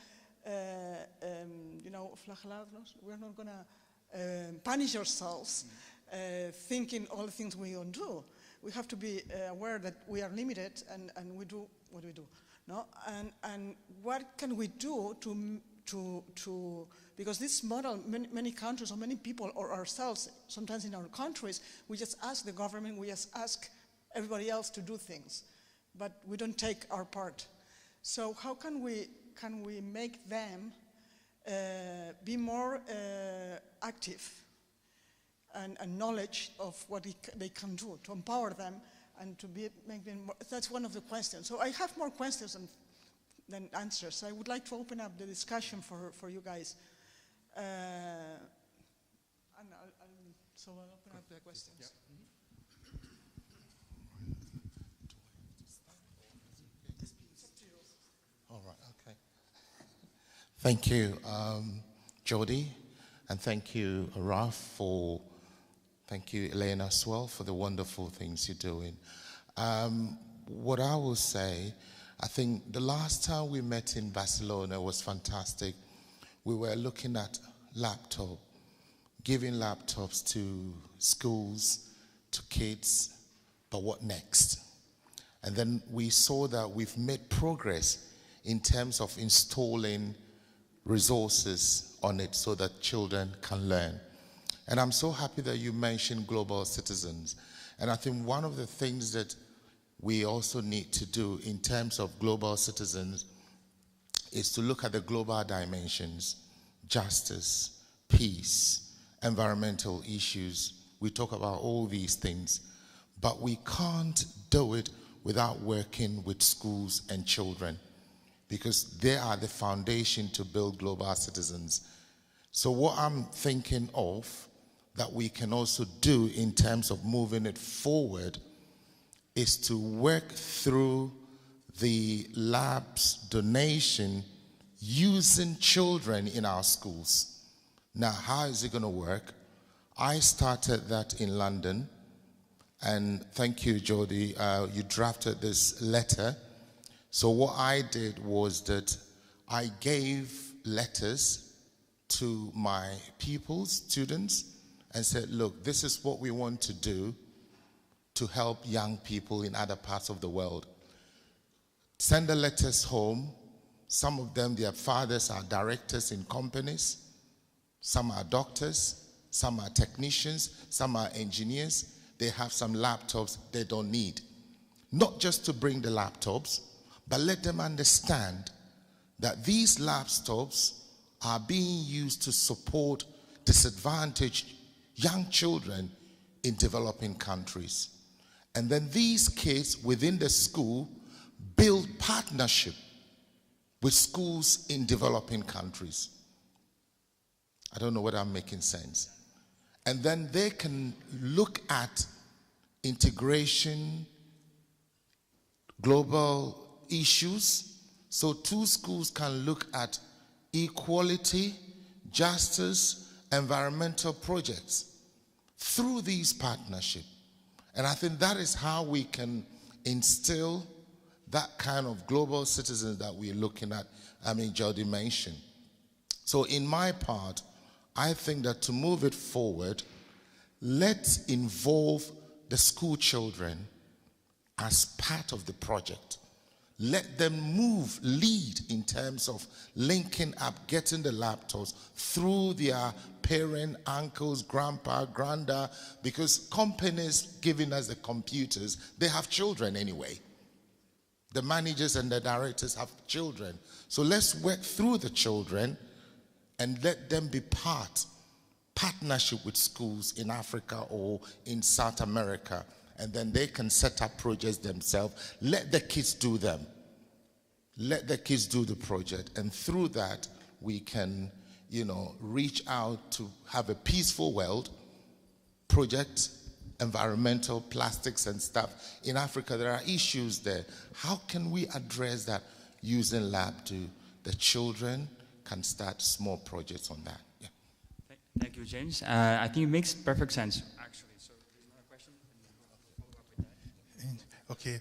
flagelarnos. We are not going to punish ourselves, thinking all the things we don't do. We have to be aware that we are limited and we do what we do. No? And what can we do to because this model, many countries or many people or ourselves, sometimes in our countries, we just ask the government, we just ask everybody else to do things, but we don't take our part. So how can we make them be more active and knowledge of what they can do, to empower them and to make them more? That's one of the questions. So I have more questions than answers. So I would like to open up the discussion for you guys. So I'll open up the questions. Yeah. All right, okay. Thank you, Jordi, and thank you, Raf, thank you, Elena, as well, for the wonderful things you're doing. What I will say, I think the last time we met in Barcelona was fantastic. We were looking at giving laptops to schools, to kids, but what next? And then we saw that we've made progress in terms of installing resources on it so that children can learn. And I'm so happy that you mentioned global citizens. And I think one of the things that we also need to do in terms of global citizens is to look at the global dimensions: justice, peace, environmental issues. We talk about all these things, but we can't do it without working with schools and children, because they are the foundation to build global citizens. So what I'm thinking of that we can also do in terms of moving it forward is to work through the lab's donation using children in our schools. Now, how is it going to work? I started that in London, and thank you, Jordi, you drafted this letter. So what I did was that I gave letters to my pupils, students, and said, look, this is what we want to do to help young people in other parts of the world. Send the letters home. Some of them, their fathers are directors in companies. Some are doctors. Some are technicians. Some are engineers. They have some laptops they don't need. Not just to bring the laptops, but let them understand that these laptops are being used to support disadvantaged young children in developing countries. And then these kids within the school build partnership with schools in developing countries. I don't know whether I'm making sense. And then they can look at integration, global issues. So two schools can look at equality, justice, environmental projects through these partnerships. And I think that is how we can instill that kind of global citizens that we're looking at. I mean, Jordi mentioned. So in my part, I think that to move it forward, let's involve the school children as part of the project. Let them lead in terms of linking up, getting the laptops through their parent, uncles, grandpa, granddad, because companies giving us the computers, they have children anyway. The managers and the directors have children. So let's work through the children and let them be partnership with schools in Africa or in South America. And then they can set up projects themselves. Let the kids do them. Let the kids do the project. And through that, we can, reach out to have a peaceful world project, environmental, plastics and stuff. In Africa, there are issues there. How can we address that using Labdoo? The children can start small projects on that. Yeah. Thank you, James. I think it makes perfect sense, actually. So there's another question, and we'll follow up with that. Okay.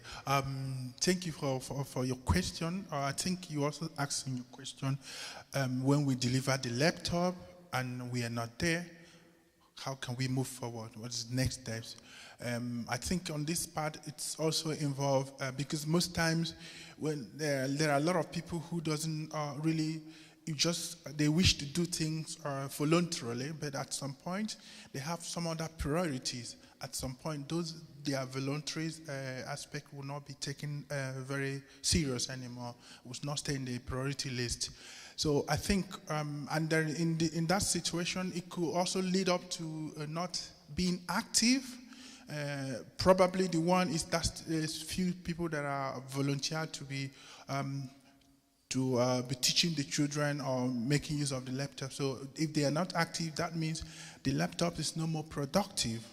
Thank you for your question. I think you also asked in your question, when we deliver the laptop and we are not there, how can we move forward? What is the next steps? I think on this part, it's also involved because most times when there are a lot of people who doesn't really, they wish to do things voluntarily, but at some point they have some other priorities. At some point, their voluntary aspect will not be taken very serious anymore. It will not stay in the priority list. So I think, and then in that situation, it could also lead up to not being active. Probably the one is that there's few people that are volunteered to be teaching the children or making use of the laptop. So if they are not active, that means the laptop is no more productive.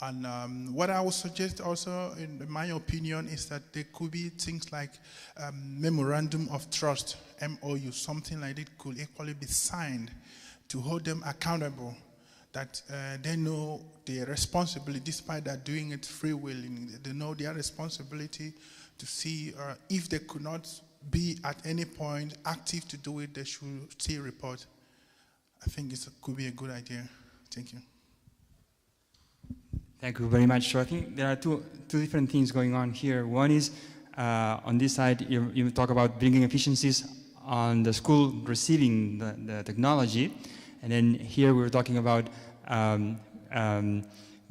And what I would suggest also, in my opinion, is that there could be things like memorandum of trust, MOU, something like that could equally be signed to hold them accountable, that they know their responsibility, despite that doing it free willing, they know their responsibility to see if they could not be at any point active to do it, they should still report. I think it could be a good idea. Thank you. Thank you very much. So I think there are two different things going on here. One is On this side, you talk about bringing efficiencies on the school receiving the technology, and then here we're talking about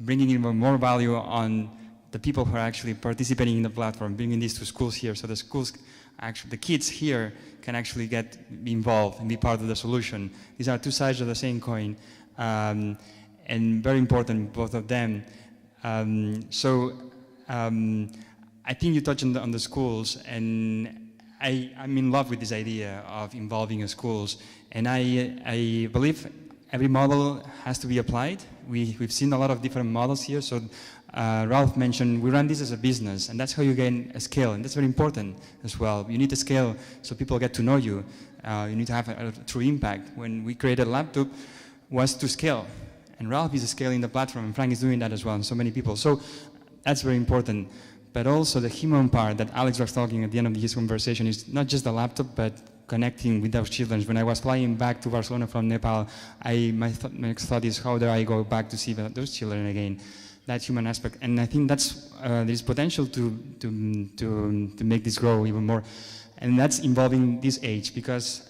bringing even more value on the people who are actually participating in the platform, bringing this to schools here, so the schools, actually, the kids here can actually be involved and be part of the solution. These are two sides of the same coin, and very important, both of them. I think you touched on the schools, and I'm in love with this idea of involving schools, and I believe every model has to be applied. We've seen a lot of different models here, so Ralph mentioned we run this as a business, and that's how you gain a scale, and that's very important as well. You need to scale so people get to know you. You need to have a true impact. When we created Labdoo, was to scale, and Ralph is scaling the platform, and Frank is doing that as well, and so many people. So that's very important. But also the human part that Alex was talking at the end of his conversation is not just the laptop, but connecting with those children. When I was flying back to Barcelona from Nepal, my next thought is, how do I go back to see those children again? That human aspect, and I think that's there's potential to make this grow even more, and that's involving this age, because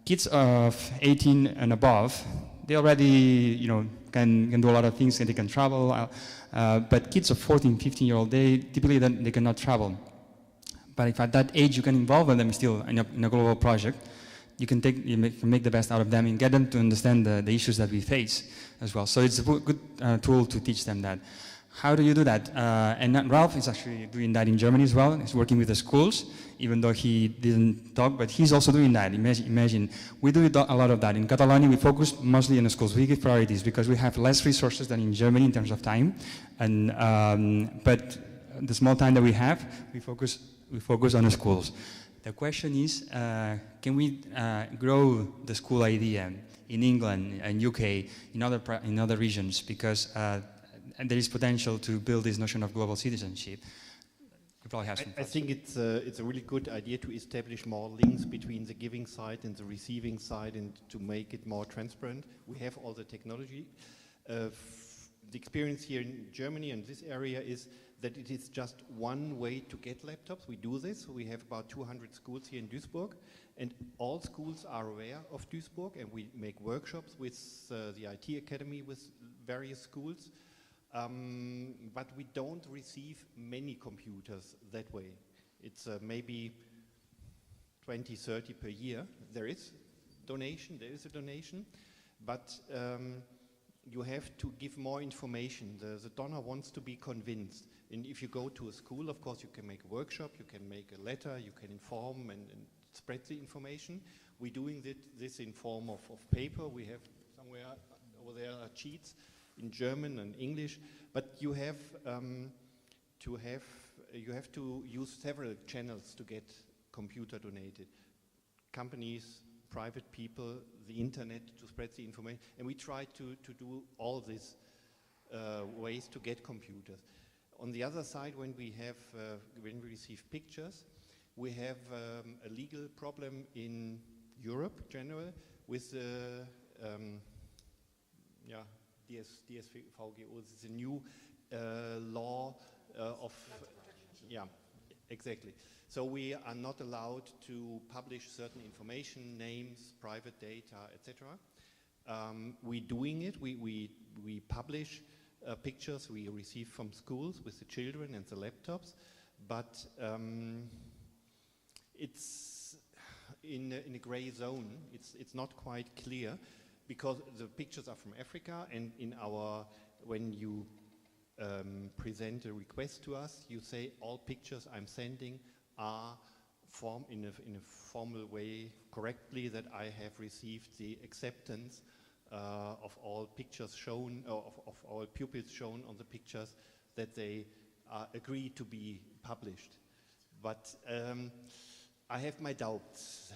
kids of 18 and above, they already can do a lot of things, and they can travel, but kids of 14, 15-year-old, they typically they cannot travel. But if at that age you can involve them still in a global project, you can make the best out of them and get them to understand the issues that we face as well. So it's a good tool to teach them that. How do you do that? And Ralph is actually doing that in Germany as well. He's working with the schools, even though he didn't talk, but he's also doing that. Imagine. We do a lot of that. In Catalonia, we focus mostly on the schools. We give priorities because we have less resources than in Germany in terms of time. And, but the small time that we have, we focus on the schools. The question is, can we grow the school idea in England and UK, in other regions? Because there is potential to build this notion of global citizenship. You probably have some I think it's a really good idea to establish more links between the giving side and the receiving side, and to make it more transparent. We have all the technology. The experience here in Germany and this area is that it is just one way to get laptops. We do this. We have about 200 schools here in Duisburg, and all schools are aware of Duisburg, and we make workshops with the IT Academy with various schools. But we don't receive many computers that way. It's maybe 20, 30 per year. There is a donation, but you have to give more information. The donor wants to be convinced. And if you go to a school, of course, you can make a workshop, you can make a letter, you can inform and spread the information. We're doing this in form of paper. We have somewhere over there cheats in German and English, but you have to use several channels to get computer donated. Companies, private people, the internet to spread the information, and we try to do all these ways to get computers. On the other side, when we receive pictures, we have a legal problem in Europe generally with DSVGO. This is a new law of exactly. So we are not allowed to publish certain information, names, private data, etc. We're doing it. We publish pictures we receive from schools with the children and the laptops, but it's in a gray zone. It's not quite clear, because the pictures are from Africa, and when you present a request to us, you say all pictures I'm sending are in a formal way correctly, that I have received the acceptance of all pictures shown, of all pupils shown on the pictures, that they agree to be published. But I have my doubts.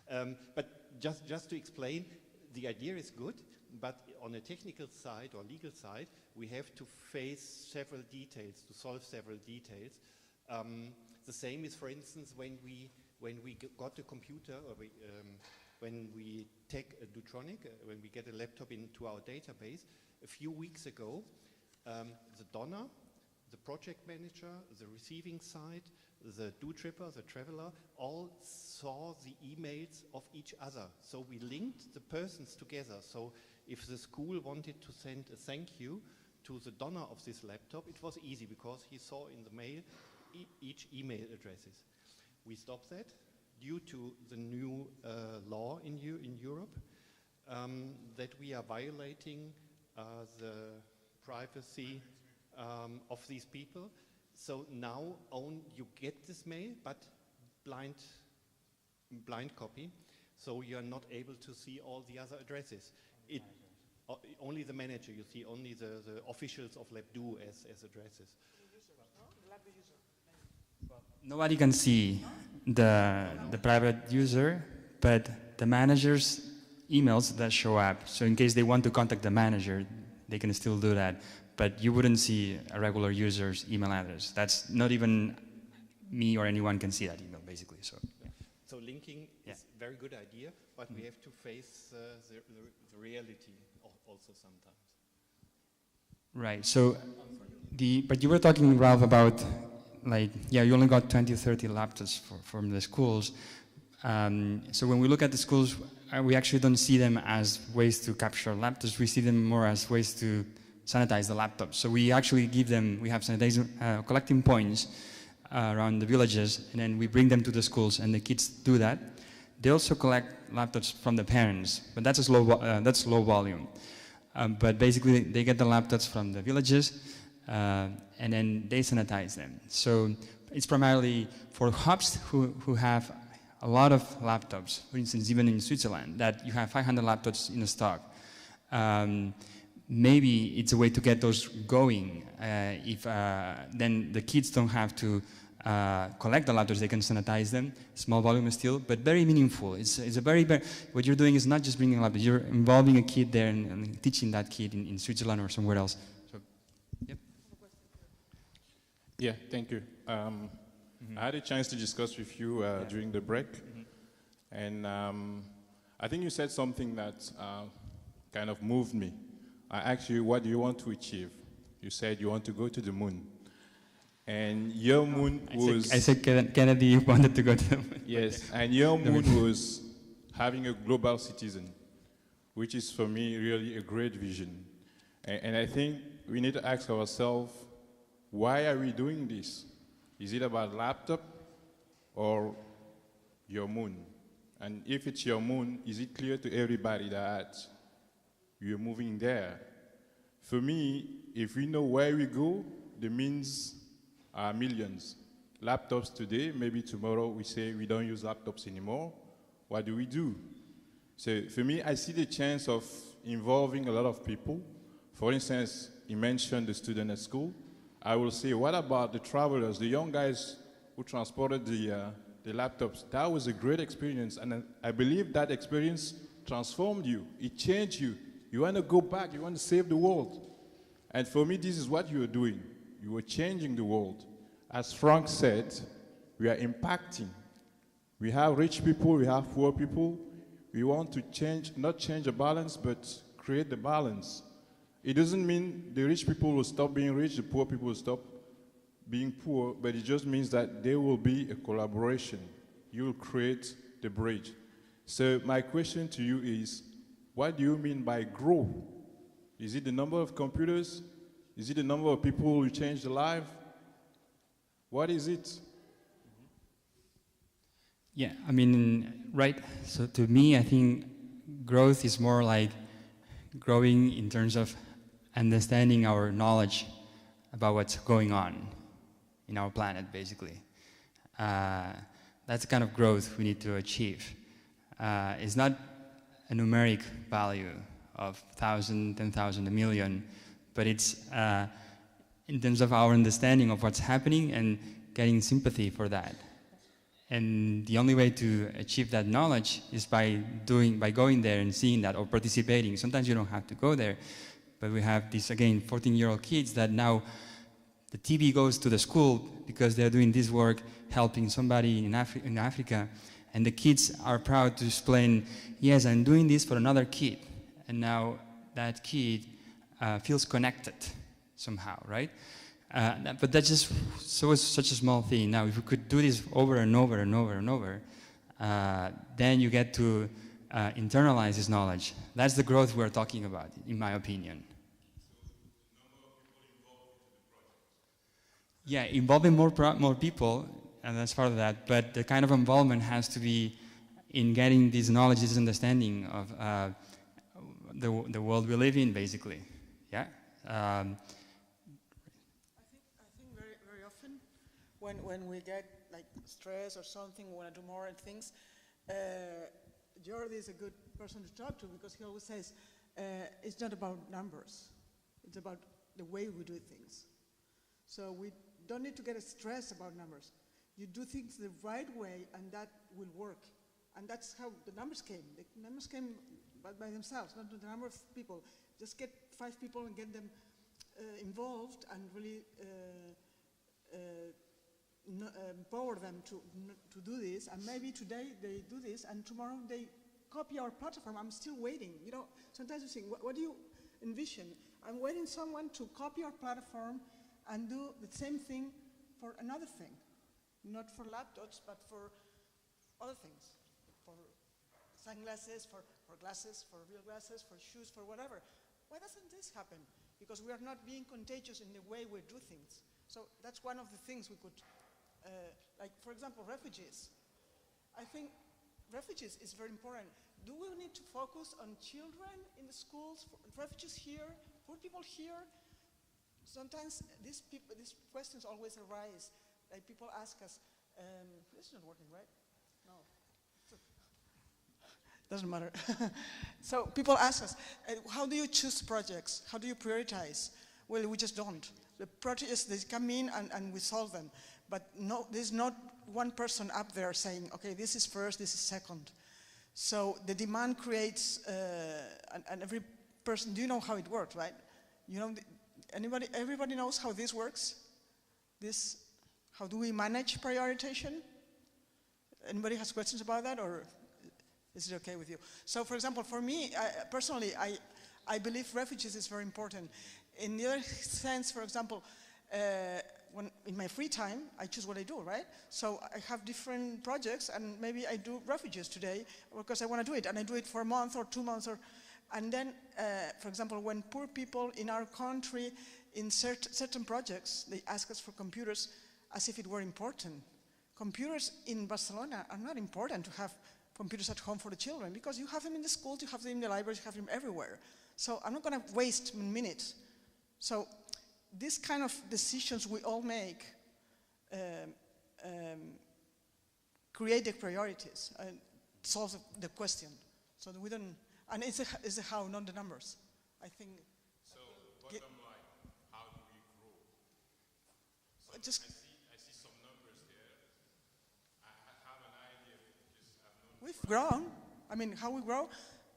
But just to explain, the idea is good, but on a technical side or legal side, we have to face several details, to solve several details. The same is, for instance, when we got a computer, or when we take a Dutronic, when we get a laptop into our database, a few weeks ago, the donor the project manager, the receiving side, the do-tripper, the traveler, all saw the emails of each other. So we linked the persons together. So if the school wanted to send a thank you to the donor of this laptop, it was easy because he saw in the mail each email addresses. We stopped that due to the new law in Europe that we are violating the privacy of these people. So now you get this mail, but blind copy. So you are not able to see all the other addresses. Only the manager you see, only the officials of Labdoo as addresses. Nobody can see the private user, but the manager's emails that show up. So in case they want to contact the manager, they can still do that. But you wouldn't see a regular user's email address. That's not even me or anyone can see that email, basically. So linking is a very good idea, but we have to face the reality also sometimes. Right. So, but you were talking, Ralph, about you only got 20 or 30 laptops from the schools. So when we look at the schools, we actually don't see them as ways to capture laptops. We see them more as ways to sanitize the laptops. So we actually we have sanitizing, collecting points around the villages, and then we bring them to the schools, and the kids do that. They also collect laptops from the parents, but that's low volume. But basically, they get the laptops from the villages, and then they sanitize them. So it's primarily for hubs who have a lot of laptops. For instance, even in Switzerland, that you have 500 laptops in stock. Maybe it's a way to get those going. If then the kids don't have to collect the laptops, they can sanitize them. Small volume still, but very meaningful. It's a very what you're doing is not just bringing a laptop. You're involving a kid there and teaching that kid in Switzerland or somewhere else. So, yep. Yeah, thank you. I had a chance to discuss with you during the break, and I think you said something that kind of moved me. I asked you, what do you want to achieve? You said you want to go to the moon. And your moon was... I said Kennedy wanted to go to the moon. Yes, and your moon was having a global citizen, which is for me really a great vision. And I think we need to ask ourselves, why are we doing this? Is it about laptop or your moon? And if it's your moon, is it clear to everybody that you're moving there? For me, if we know where we go, the means are millions. Laptops today, maybe tomorrow we say we don't use laptops anymore. What do we do? So for me, I see the chance of involving a lot of people. For instance, you mentioned the student at school. I will say, what about the travelers, the young guys who transported the laptops? That was a great experience, and I believe that experience transformed you. It changed you. You want to go back. You want to save the world. And for me, this is what you are doing. You are changing the world. As Frank said, we are impacting. We have rich people. We have poor people. We want to change, not change the balance, but create the balance. It doesn't mean the rich people will stop being rich, the poor people will stop being poor, but it just means that there will be a collaboration. You will create the bridge. So my question to you is, what do you mean by grow? Is it the number of computers? Is it the number of people who change the life? What is it? Yeah, I mean, right. So to me, I think growth is more like growing in terms of understanding our knowledge about what's going on in our planet, basically. That's the kind of growth we need to achieve. It's not a numeric value of 1,000, 10,000, a million, but it's in terms of our understanding of what's happening and getting sympathy for that. And the only way to achieve that knowledge is by going there and seeing that or participating. Sometimes you don't have to go there, but we have these, again, 14-year-old kids that now the TV goes to the school because they're doing this work, helping somebody in Africa, and the kids are proud to explain, yes, I'm doing this for another kid. And now that kid feels connected somehow, right? But that's just such a small thing. Now, if we could do this over and over and over and over, then you get to internalize this knowledge. That's the growth we're talking about, in my opinion. Yeah, involving more people, and that's part of that. But the kind of involvement has to be in getting this knowledge, this understanding of the world we live in, basically. Yeah. I think very often when we get like stress or something, we want to do more and things, Jordi is a good person to talk to because he always says, it's not about numbers, it's about the way we do things. So we don't need to get stressed about numbers. You do things the right way and that will work. And that's how the numbers came. The numbers came by themselves, not the number of people. Just get 5 people and get them involved and really empower them to do this. And maybe today they do this and tomorrow they copy our platform. I'm still waiting. You know, sometimes you think, what do you envision? I'm waiting someone to copy our platform and do the same thing for another thing. Not for laptops, but for other things. For sunglasses, for glasses, for real glasses, for shoes, for whatever. Why doesn't this happen? Because we are not being contagious in the way we do things. So that's one of the things we could, like for example, refugees. I think refugees is very important. Do we need to focus on children in the schools, refugees here, poor people here? Sometimes these questions always arise. Like people ask us, this is not working, right? No. Doesn't matter. So people ask us, how do you choose projects? How do you prioritize? Well, we just don't. The projects, they come in and we solve them. But no, there's not one person up there saying, okay, this is first, this is second. So the demand creates, and every person, do you know how it works, right? You know, everybody knows how this works? How do we manage prioritization? Anybody has questions about that, or is it okay with you? So, for example, for me, personally, I believe refugees is very important. In the other sense, for example, when in my free time, I choose what I do, right? So I have different projects, and maybe I do refugees today because I want to do it, and I do it for a month or 2 months, and then, for example, when poor people in our country in certain projects, they ask us for computers as if it were important. Computers in Barcelona are not important to have computers at home for the children because you have them in the schools, you have them in the libraries, you have them everywhere. So I'm not going to waste minutes. So these kind of decisions we all make create the priorities and solve the question. So that we don't, and it's the how, not the numbers. I think. So bottom line, how do we grow? So just I see some numbers there. I have an idea because I've known. We've grown. I mean, how we grow.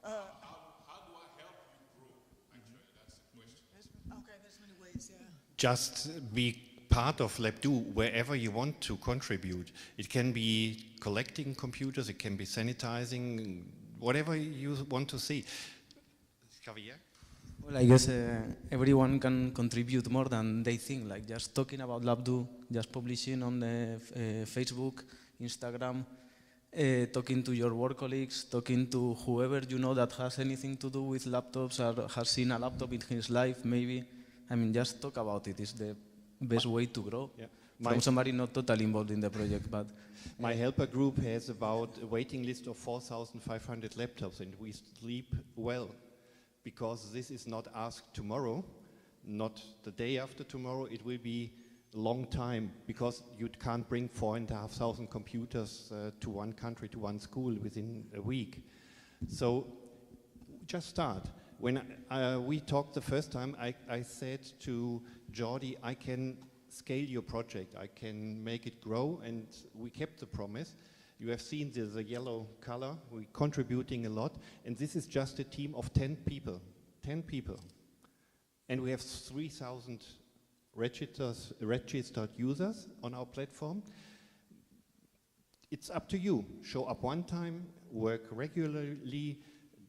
How do I help you grow? Actually, that's the question. Okay, there's many ways. Yeah. Just be part of Labdoo wherever you want to contribute. It can be collecting computers, it can be sanitizing, whatever you want to see. Javier? Well, I guess everyone can contribute more than they think, like just talking about Labdoo, just publishing on the Facebook, Instagram, talking to your work colleagues, talking to whoever you know that has anything to do with laptops or has seen a laptop in his life, maybe. I mean, just talk about it. It's the best way to grow. Yeah. From somebody not totally involved in the project, but... My helper group has about a waiting list of 4,500 laptops, and we sleep well, because this is not asked tomorrow, not the day after tomorrow. It will be a long time, because you can't bring 4,500 computers to one country, to one school within a week. So just start. When we talked the first time, I said to Jordi, I can scale your project, I can make it grow, and we kept the promise. You have seen the yellow color, we're contributing a lot, and this is just a team of 10 people. 10 people. And we have 3,000 registered users on our platform. It's up to you. Show up one time, work regularly,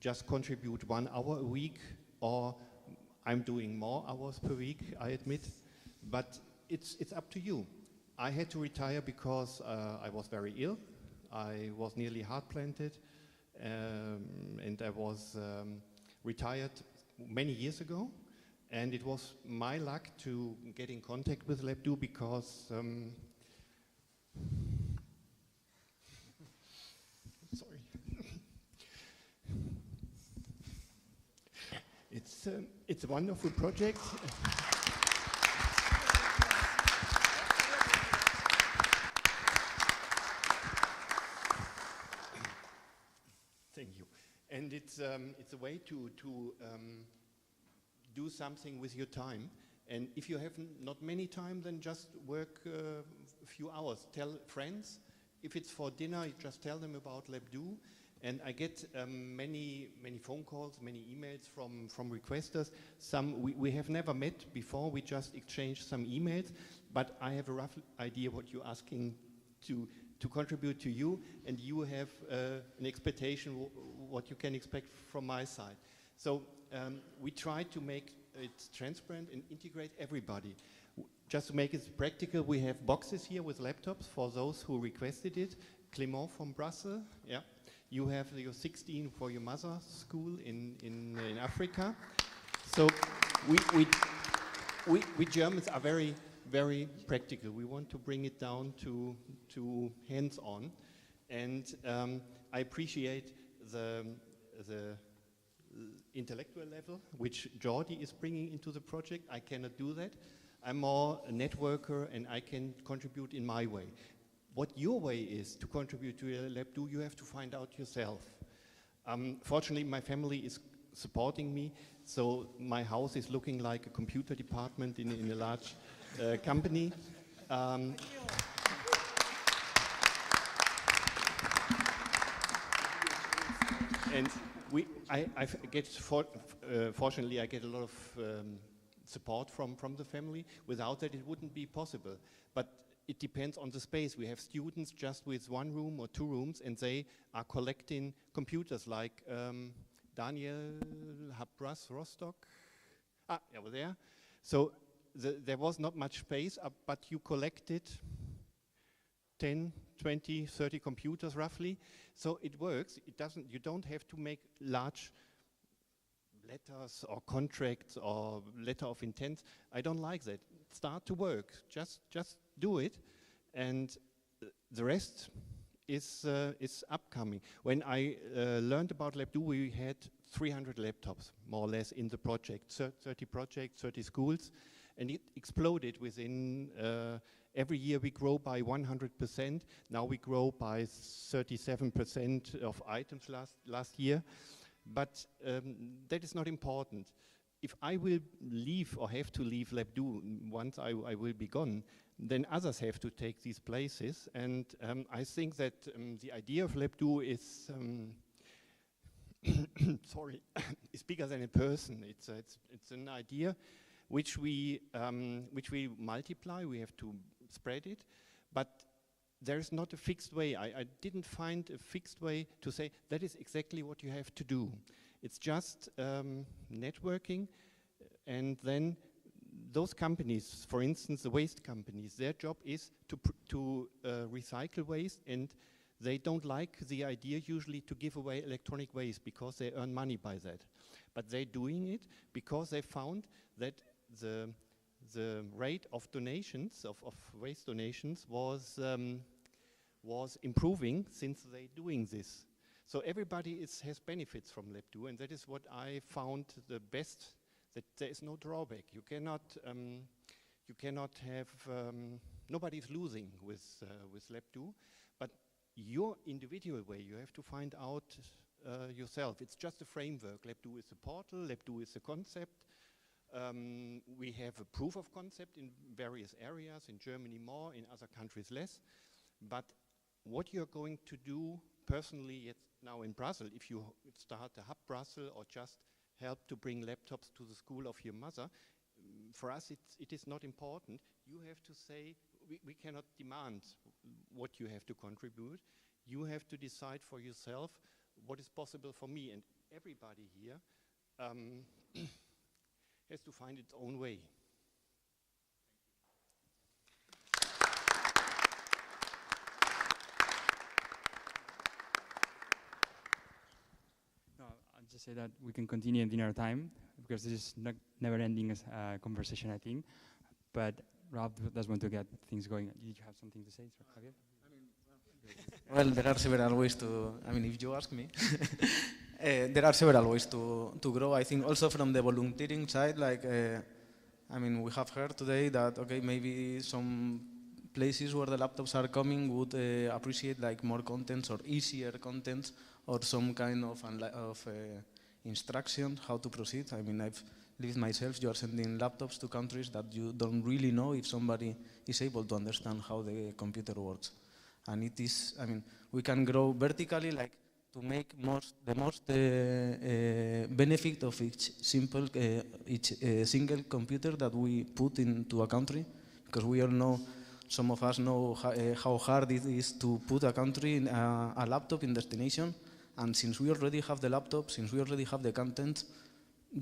just contribute 1 hour a week, or I'm doing more hours per week, I admit. But it's up to you. I had to retire because I was very ill. I was nearly heart planted, and I was retired many years ago. And it was my luck to get in contact with Labdoo because sorry. It's a wonderful project. Thank you. And it's a way to do something with your time. And if you have not many time, then just work a few hours. Tell friends. If it's for dinner, you just tell them about Labdoo. And I get many phone calls, many emails from requesters. Some we have never met before. We just exchanged some emails. But I have a rough idea what you're asking to contribute to you, and you have an expectation what you can expect from my side. So we try to make it transparent and integrate everybody. Just to make it practical, we have boxes here with laptops for those who requested it. Clément from Brussels, yeah. You have your 16 for your mother's school in Africa. So we Germans are very, very practical. We want to bring it down to hands-on. And I appreciate the intellectual level, which Jordi is bringing into the project. I cannot do that. I'm more a networker, and I can contribute in my way. What your way is to contribute to Labdoo, you have to find out yourself. Fortunately, my family is supporting me, so my house is looking like a computer department in a large company. And fortunately, I get a lot of support from the family. Without that, it wouldn't be possible. But it depends on the space. We have students just with 1 room or 2 rooms, and they are collecting computers like Daniel Habras Rostock. Over there. So there was not much space, but you collected 10, 20, 30 computers roughly. So it works. You don't have to make large letters or contracts or letter of intent. I don't like that. Start to work. Just do it, and the rest is upcoming. When I learned about Labdoo, we had 300 laptops, more or less, in the project. 30 projects, 30 schools, and it exploded within. Every year we grow by 100%. Now we grow by 37% of items last year. But that is not important. If I will leave or have to leave Labdoo once I will be gone, then others have to take these places. And I think that the idea of Labdoo is, sorry, is bigger than a person. It's an idea which we multiply. We have to spread it, but there is not a fixed way. I didn't find a fixed way to say that is exactly what you have to do. It's just networking, and then those companies, for instance, the waste companies, their job is to recycle waste, and they don't like the idea usually to give away electronic waste because they earn money by that. But they're doing it because they found that the rate of donations, of waste donations, was improving since they're doing this. So everybody has benefits from Labdoo, and that is what I found the best, that there is no drawback. You cannot have, nobody's losing with Labdoo, but your individual way, you have to find out yourself. It's just a framework. Labdoo is a portal, Labdoo is a concept. We have a proof of concept in various areas, in Germany more, in other countries less. But what you're going to do personally now in Brussels, if you start a hub Brussels or just help to bring laptops to the school of your mother, for us it is not important. You have to say, we cannot demand what you have to contribute. You have to decide for yourself what is possible for me, and everybody here has to find its own way. say that we can continue in dinner time, because this is never-ending conversation, I think. But Rob does want to get things going. Did you have something to say, Javier? Well, there are several ways to, I mean, if you ask me, there are several ways to grow. I think also from the volunteering side, like, I mean, we have heard today that, okay, maybe some places where the laptops are coming would appreciate like more contents or easier contents or some kind of instructions how to proceed. I mean, I've lived myself. You are sending laptops to countries that you don't really know if somebody is able to understand how the computer works. And it is, I mean, we can grow vertically, like to make the most benefit of each single computer that we put into a country, because we all know, some of us know how hard it is to put a country in a laptop in destination. And since we already have the laptop, since we already have the content,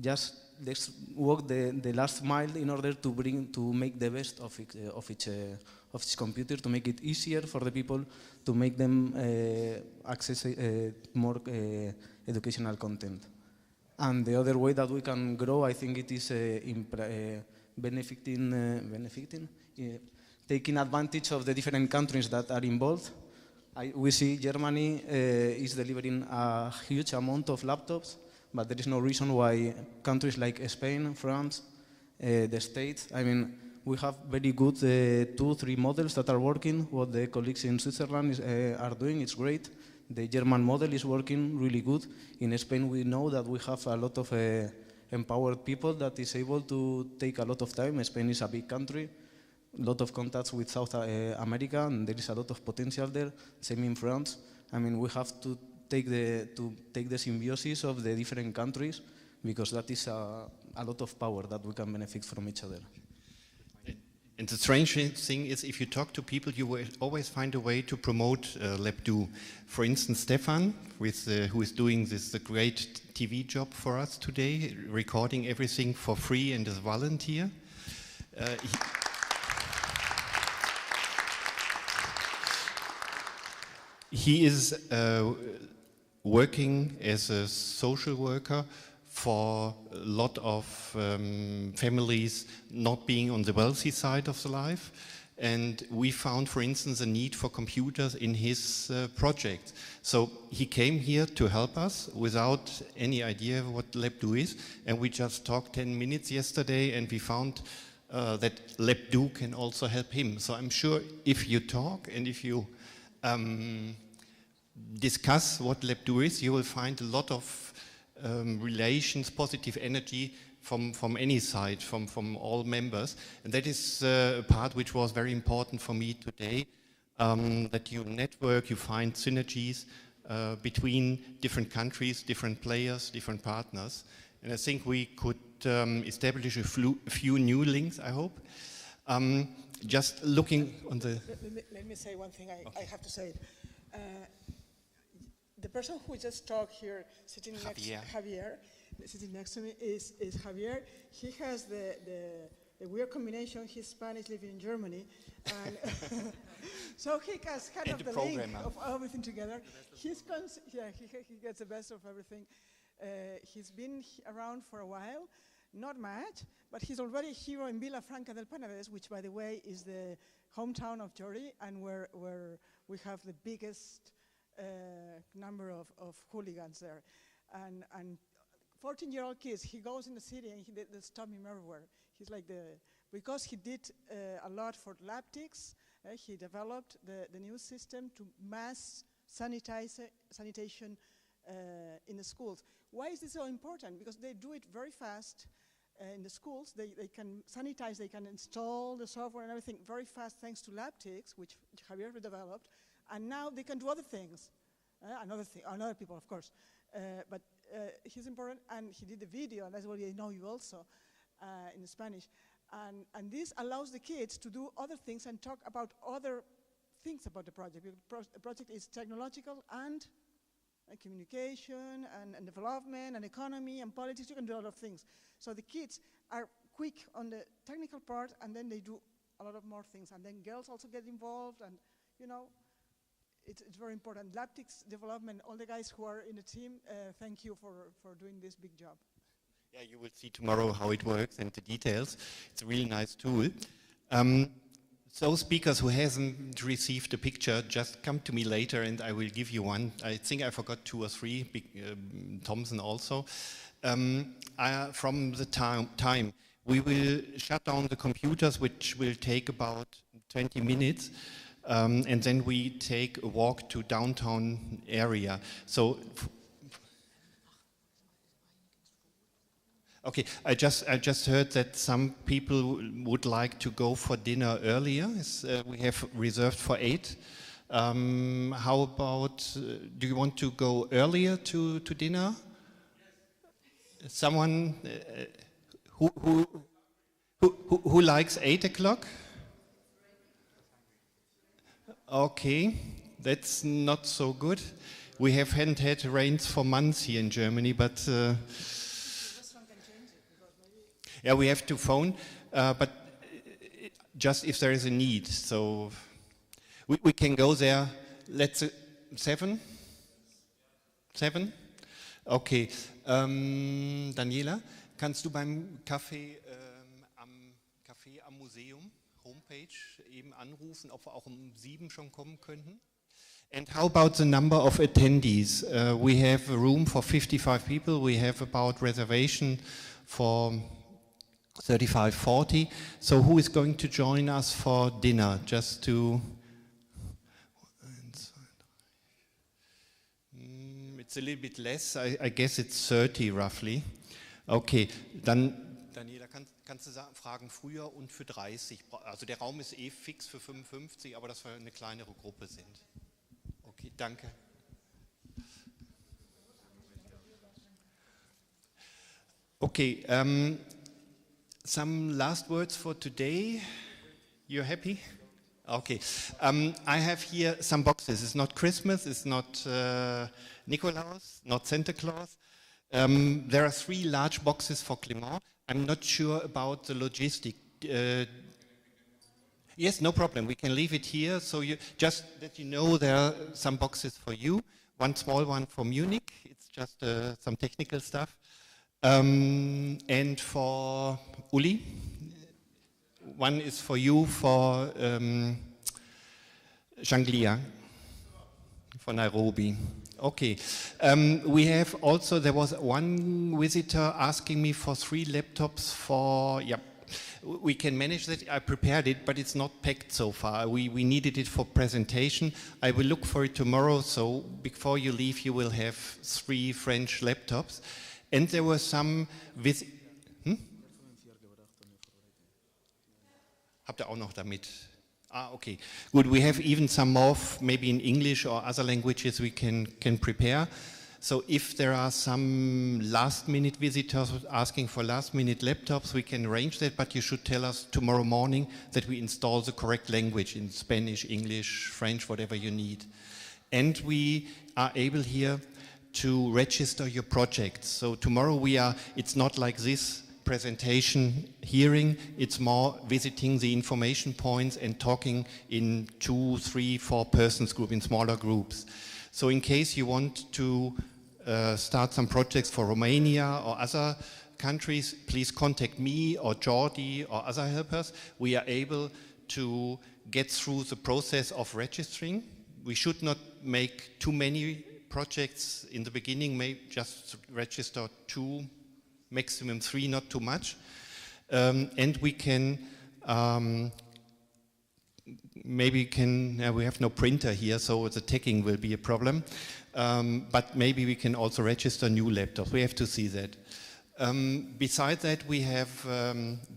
just let's walk the last mile in order to make the best of each computer, to make it easier for the people, to make them access more educational content. And the other way that we can grow, I think it is taking advantage of the different countries that are involved. We see Germany is delivering a huge amount of laptops, but there is no reason why countries like Spain, France, the States, I mean, we have very good 2-3 models that are working. What the colleagues in Switzerland are doing is great. The German model is working really good. In Spain, we know that we have a lot of empowered people that is able to take a lot of time. Spain is a big country, a lot of contacts with South America, and there is a lot of potential there. Same in France. I mean, we have to take the symbiosis of the different countries, because that is a lot of power that we can benefit from each other. And the strange thing is, if you talk to people, you will always find a way to promote Labdoo. For instance, Stefan, who is doing the great TV job for us today, recording everything for free and as volunteer. He is working as a social worker for a lot of families not being on the wealthy side of the life. And we found, for instance, a need for computers in his project. So he came here to help us without any idea of what Labdoo is. And we just talked 10 minutes yesterday, and we found that Labdoo can also help him. So I'm sure if you talk and if you discuss what Labdoo is, you will find a lot of relations, positive energy from any side, from all members. And that is a part which was very important for me today, that you network, you find synergies between different countries, different players, different partners. And I think we could establish a few new links, I hope. Just looking on the... Let me say one thing, I have to say it. The person who just talked here, sitting Javier, sitting next to me is Javier. He has the weird combination. He's Spanish, living in Germany, and so he has kind of the link of everything together. He gets the best of everything. He's been around for a while, not much, but he's already a hero in Vilafranca del Penedès, which, by the way, is the hometown of Jordi, and where we have the biggest number of hooligans there. And 14-year-old kids, he goes in the city and they stop him everywhere. He's like because he did a lot for Labtics, he developed the new system to mass sanitation in the schools. Why is this so important? Because they do it very fast in the schools. They can sanitize, they can install the software and everything very fast thanks to Labtics, which Javier developed. And now they can do other things, other people, of course. But he's important, and he did the video, and that's why I know you also in Spanish. And this allows the kids to do other things and talk about other things about the project. The project is technological and communication and development and economy and politics. You can do a lot of things. So the kids are quick on the technical part, and then they do a lot of more things. And then girls also get involved, and you know, it's very important. Labdoo's development, all the guys who are in the team, thank you for doing this big job. Yeah, you will see tomorrow how it works and the details. It's a really nice tool. So speakers who hasn't received a picture, just come to me later and I will give you one. I think I forgot 2 or 3, Thompson also. From the time, we will shut down the computers, which will take about 20 minutes. And then we take a walk to downtown area. So, okay, I just heard that some people would like to go for dinner earlier. We have reserved for 8. How about, do you want to go earlier to dinner? Someone who likes 8 o'clock? Okay, that's not so good. We hadn't had rains for months here in Germany, but yeah, we have to phone, but just if there is a need. So we can go there. Let's 7? 7? Okay. Daniela, kannst du beim Café am Museum Homepage eben anrufen, ob wir auch um 7 schon kommen könnten? And how about the number of attendees? We have a room for 55 people. We have about reservation for 35, 40. So who is going to join us for dinner? Just to... It's a little bit less. I guess it's 30 roughly. Okay, dann Daniela, kannst du fragen früher und für 30. Also der Raum ist eh fix für 55, aber dass wir eine kleinere Gruppe sind. Okay, danke. Okay, some last words for today. You're happy? Okay. I have here some boxes. It's not Christmas, it's not Nikolaus, not Santa Claus. There are 3 large boxes for Clément. I'm not sure about the logistic. Yes, no problem. We can leave it here. So you just that you know there are some boxes for you. One small one for Munich. It's just some technical stuff. And for Uli, one is for you for Shanglia, for Nairobi. Okay. We have also, there was one visitor asking me for 3 laptops for, yeah, we can manage that. I prepared it, but it's not packed so far. We needed it for presentation. I will look for it tomorrow, so before you leave, you will have 3 French laptops. And there were some Habt ihr auch noch damit? Ah, okay. Good, we have even some more, maybe in English or other languages we can prepare. So if there are some last-minute visitors asking for last-minute laptops, we can arrange that, but you should tell us tomorrow morning that we install the correct language in Spanish, English, French, whatever you need. And we are able here to register your projects. So tomorrow it's not like this presentation hearing, it's more visiting the information points and talking in 2, 3, 4 persons group, in smaller groups. So in case you want to start some projects for Romania or other countries, please contact me or Jordi or other helpers. We are able to get through the process of registering. We should not make too many projects in the beginning, maybe just register 2, maximum 3, not too much. And we can, we have no printer here, so the tagging will be a problem. But maybe we can also register new laptops. We have to see that. Besides that, we have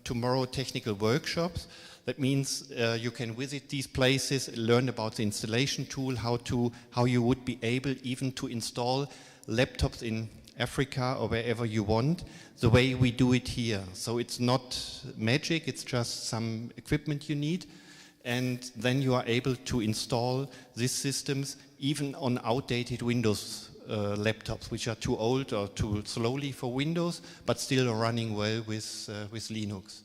tomorrow technical workshops. That means you can visit these places, learn about the installation tool, how you would be able even to install laptops in Africa or wherever you want, the way we do it here. So it's not magic, it's just some equipment you need. And then you are able to install these systems even on outdated Windows laptops, which are too old or too slowly for Windows, but still are running well with Linux.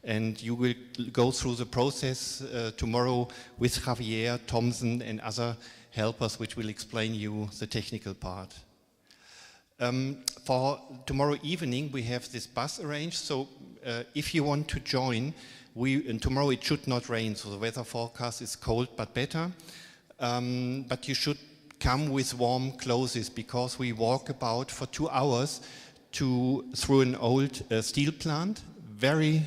And you will go through the process tomorrow with Javier, Thompson, and other helpers which will explain you the technical part. For tomorrow evening, we have this bus arranged, so if you want to join, and tomorrow it should not rain, so the weather forecast is cold but better. But you should come with warm clothes because we walk about for 2 hours through an old steel plant. Very,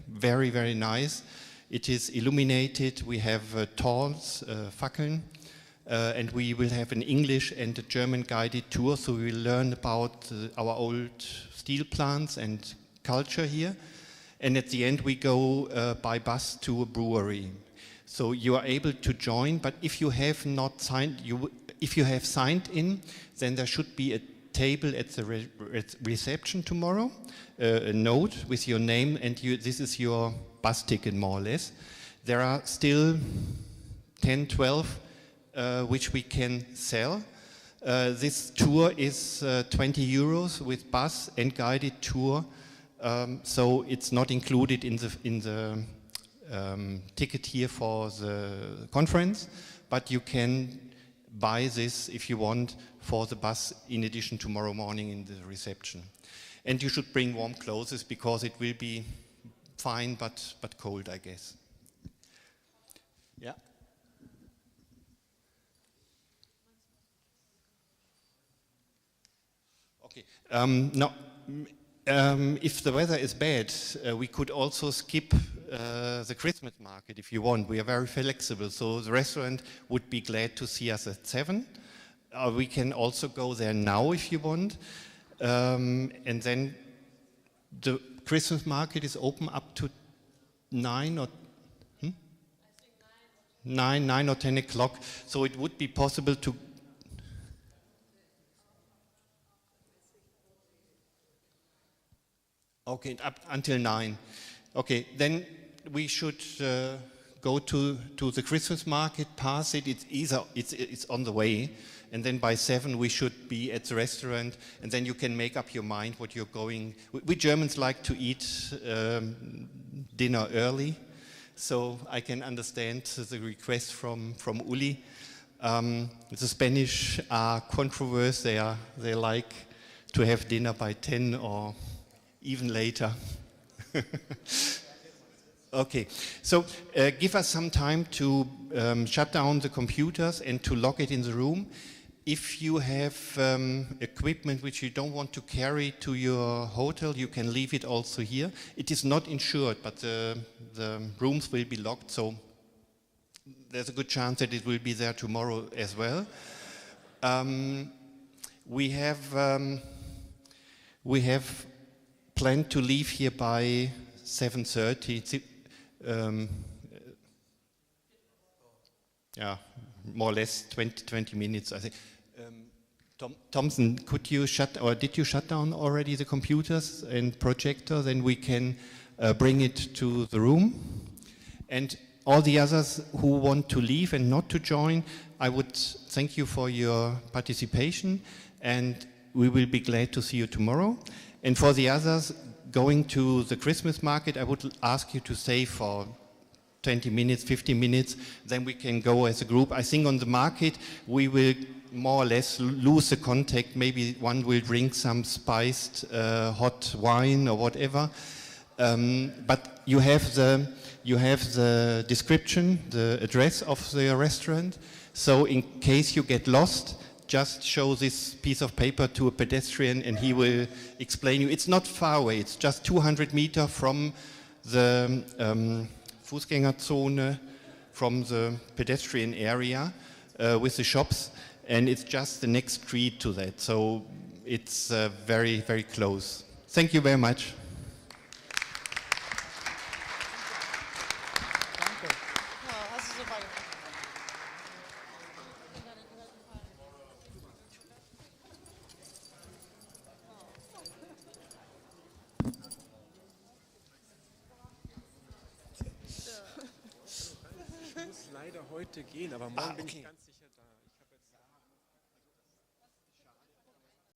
very, very nice. It is illuminated. We have torls, Fackeln, and we will have an English and a German guided tour, so we will learn about our old steel plants and culture here. And at the end we go by bus to a brewery. So you are able to join, but if you have not signed, if you have signed in, then there should be a table at the reception tomorrow, a note with your name, and this is your bus ticket more or less. There are still 10, 12 which we can sell. This tour is 20 euros with bus and guided tour, so it's not included in the ticket here for the conference, but you can buy this if you want for the bus in addition tomorrow morning in the reception. And you should bring warm clothes because it will be fine but cold, I guess. Yeah. Okay. Now, if the weather is bad, we could also skip the Christmas market if you want. We are very flexible, so the restaurant would be glad to see us at 7. We can also go there now if you want. And then the Christmas market is open up to 9 or 9 or 10 o'clock, so it would be possible to. Okay, up until 9. Okay, then we should go to the Christmas market, pass it. It's on the way, and then by 7 we should be at the restaurant, and then you can make up your mind what you're going. We Germans like to eat dinner early, so I can understand the request from Uli. The Spanish are controversial. They like to have dinner by 10 or even later. Okay, so give us some time to shut down the computers and to lock it in the room. If you have equipment which you don't want to carry to your hotel, you can leave it also here. It is not insured, but the rooms will be locked, so there's a good chance that it will be there tomorrow as well. We have planned to leave here by 7:30. Yeah, more or less 20 minutes, I think. Thompson, did you shut down already the computers and projector? Then we can bring it to the room. And all the others who want to leave and not to join, I would thank you for your participation, and we will be glad to see you tomorrow. And for the others going to the Christmas market, I would ask you to stay for 20 minutes, 15 minutes, then we can go as a group. I think on the market we will more or less lose the contact. Maybe one will drink some spiced hot wine or whatever. But you have the description, the address of the restaurant. So in case you get lost, just show this piece of paper to a pedestrian and he will explain you. It's not far away, it's just 200 meters from the Fußgängerzone, from the pedestrian area with the shops, and it's just the next street to that. So it's very, very close. Thank you very much. Ich muss leider heute gehen, aber morgen bin ich ganz sicher.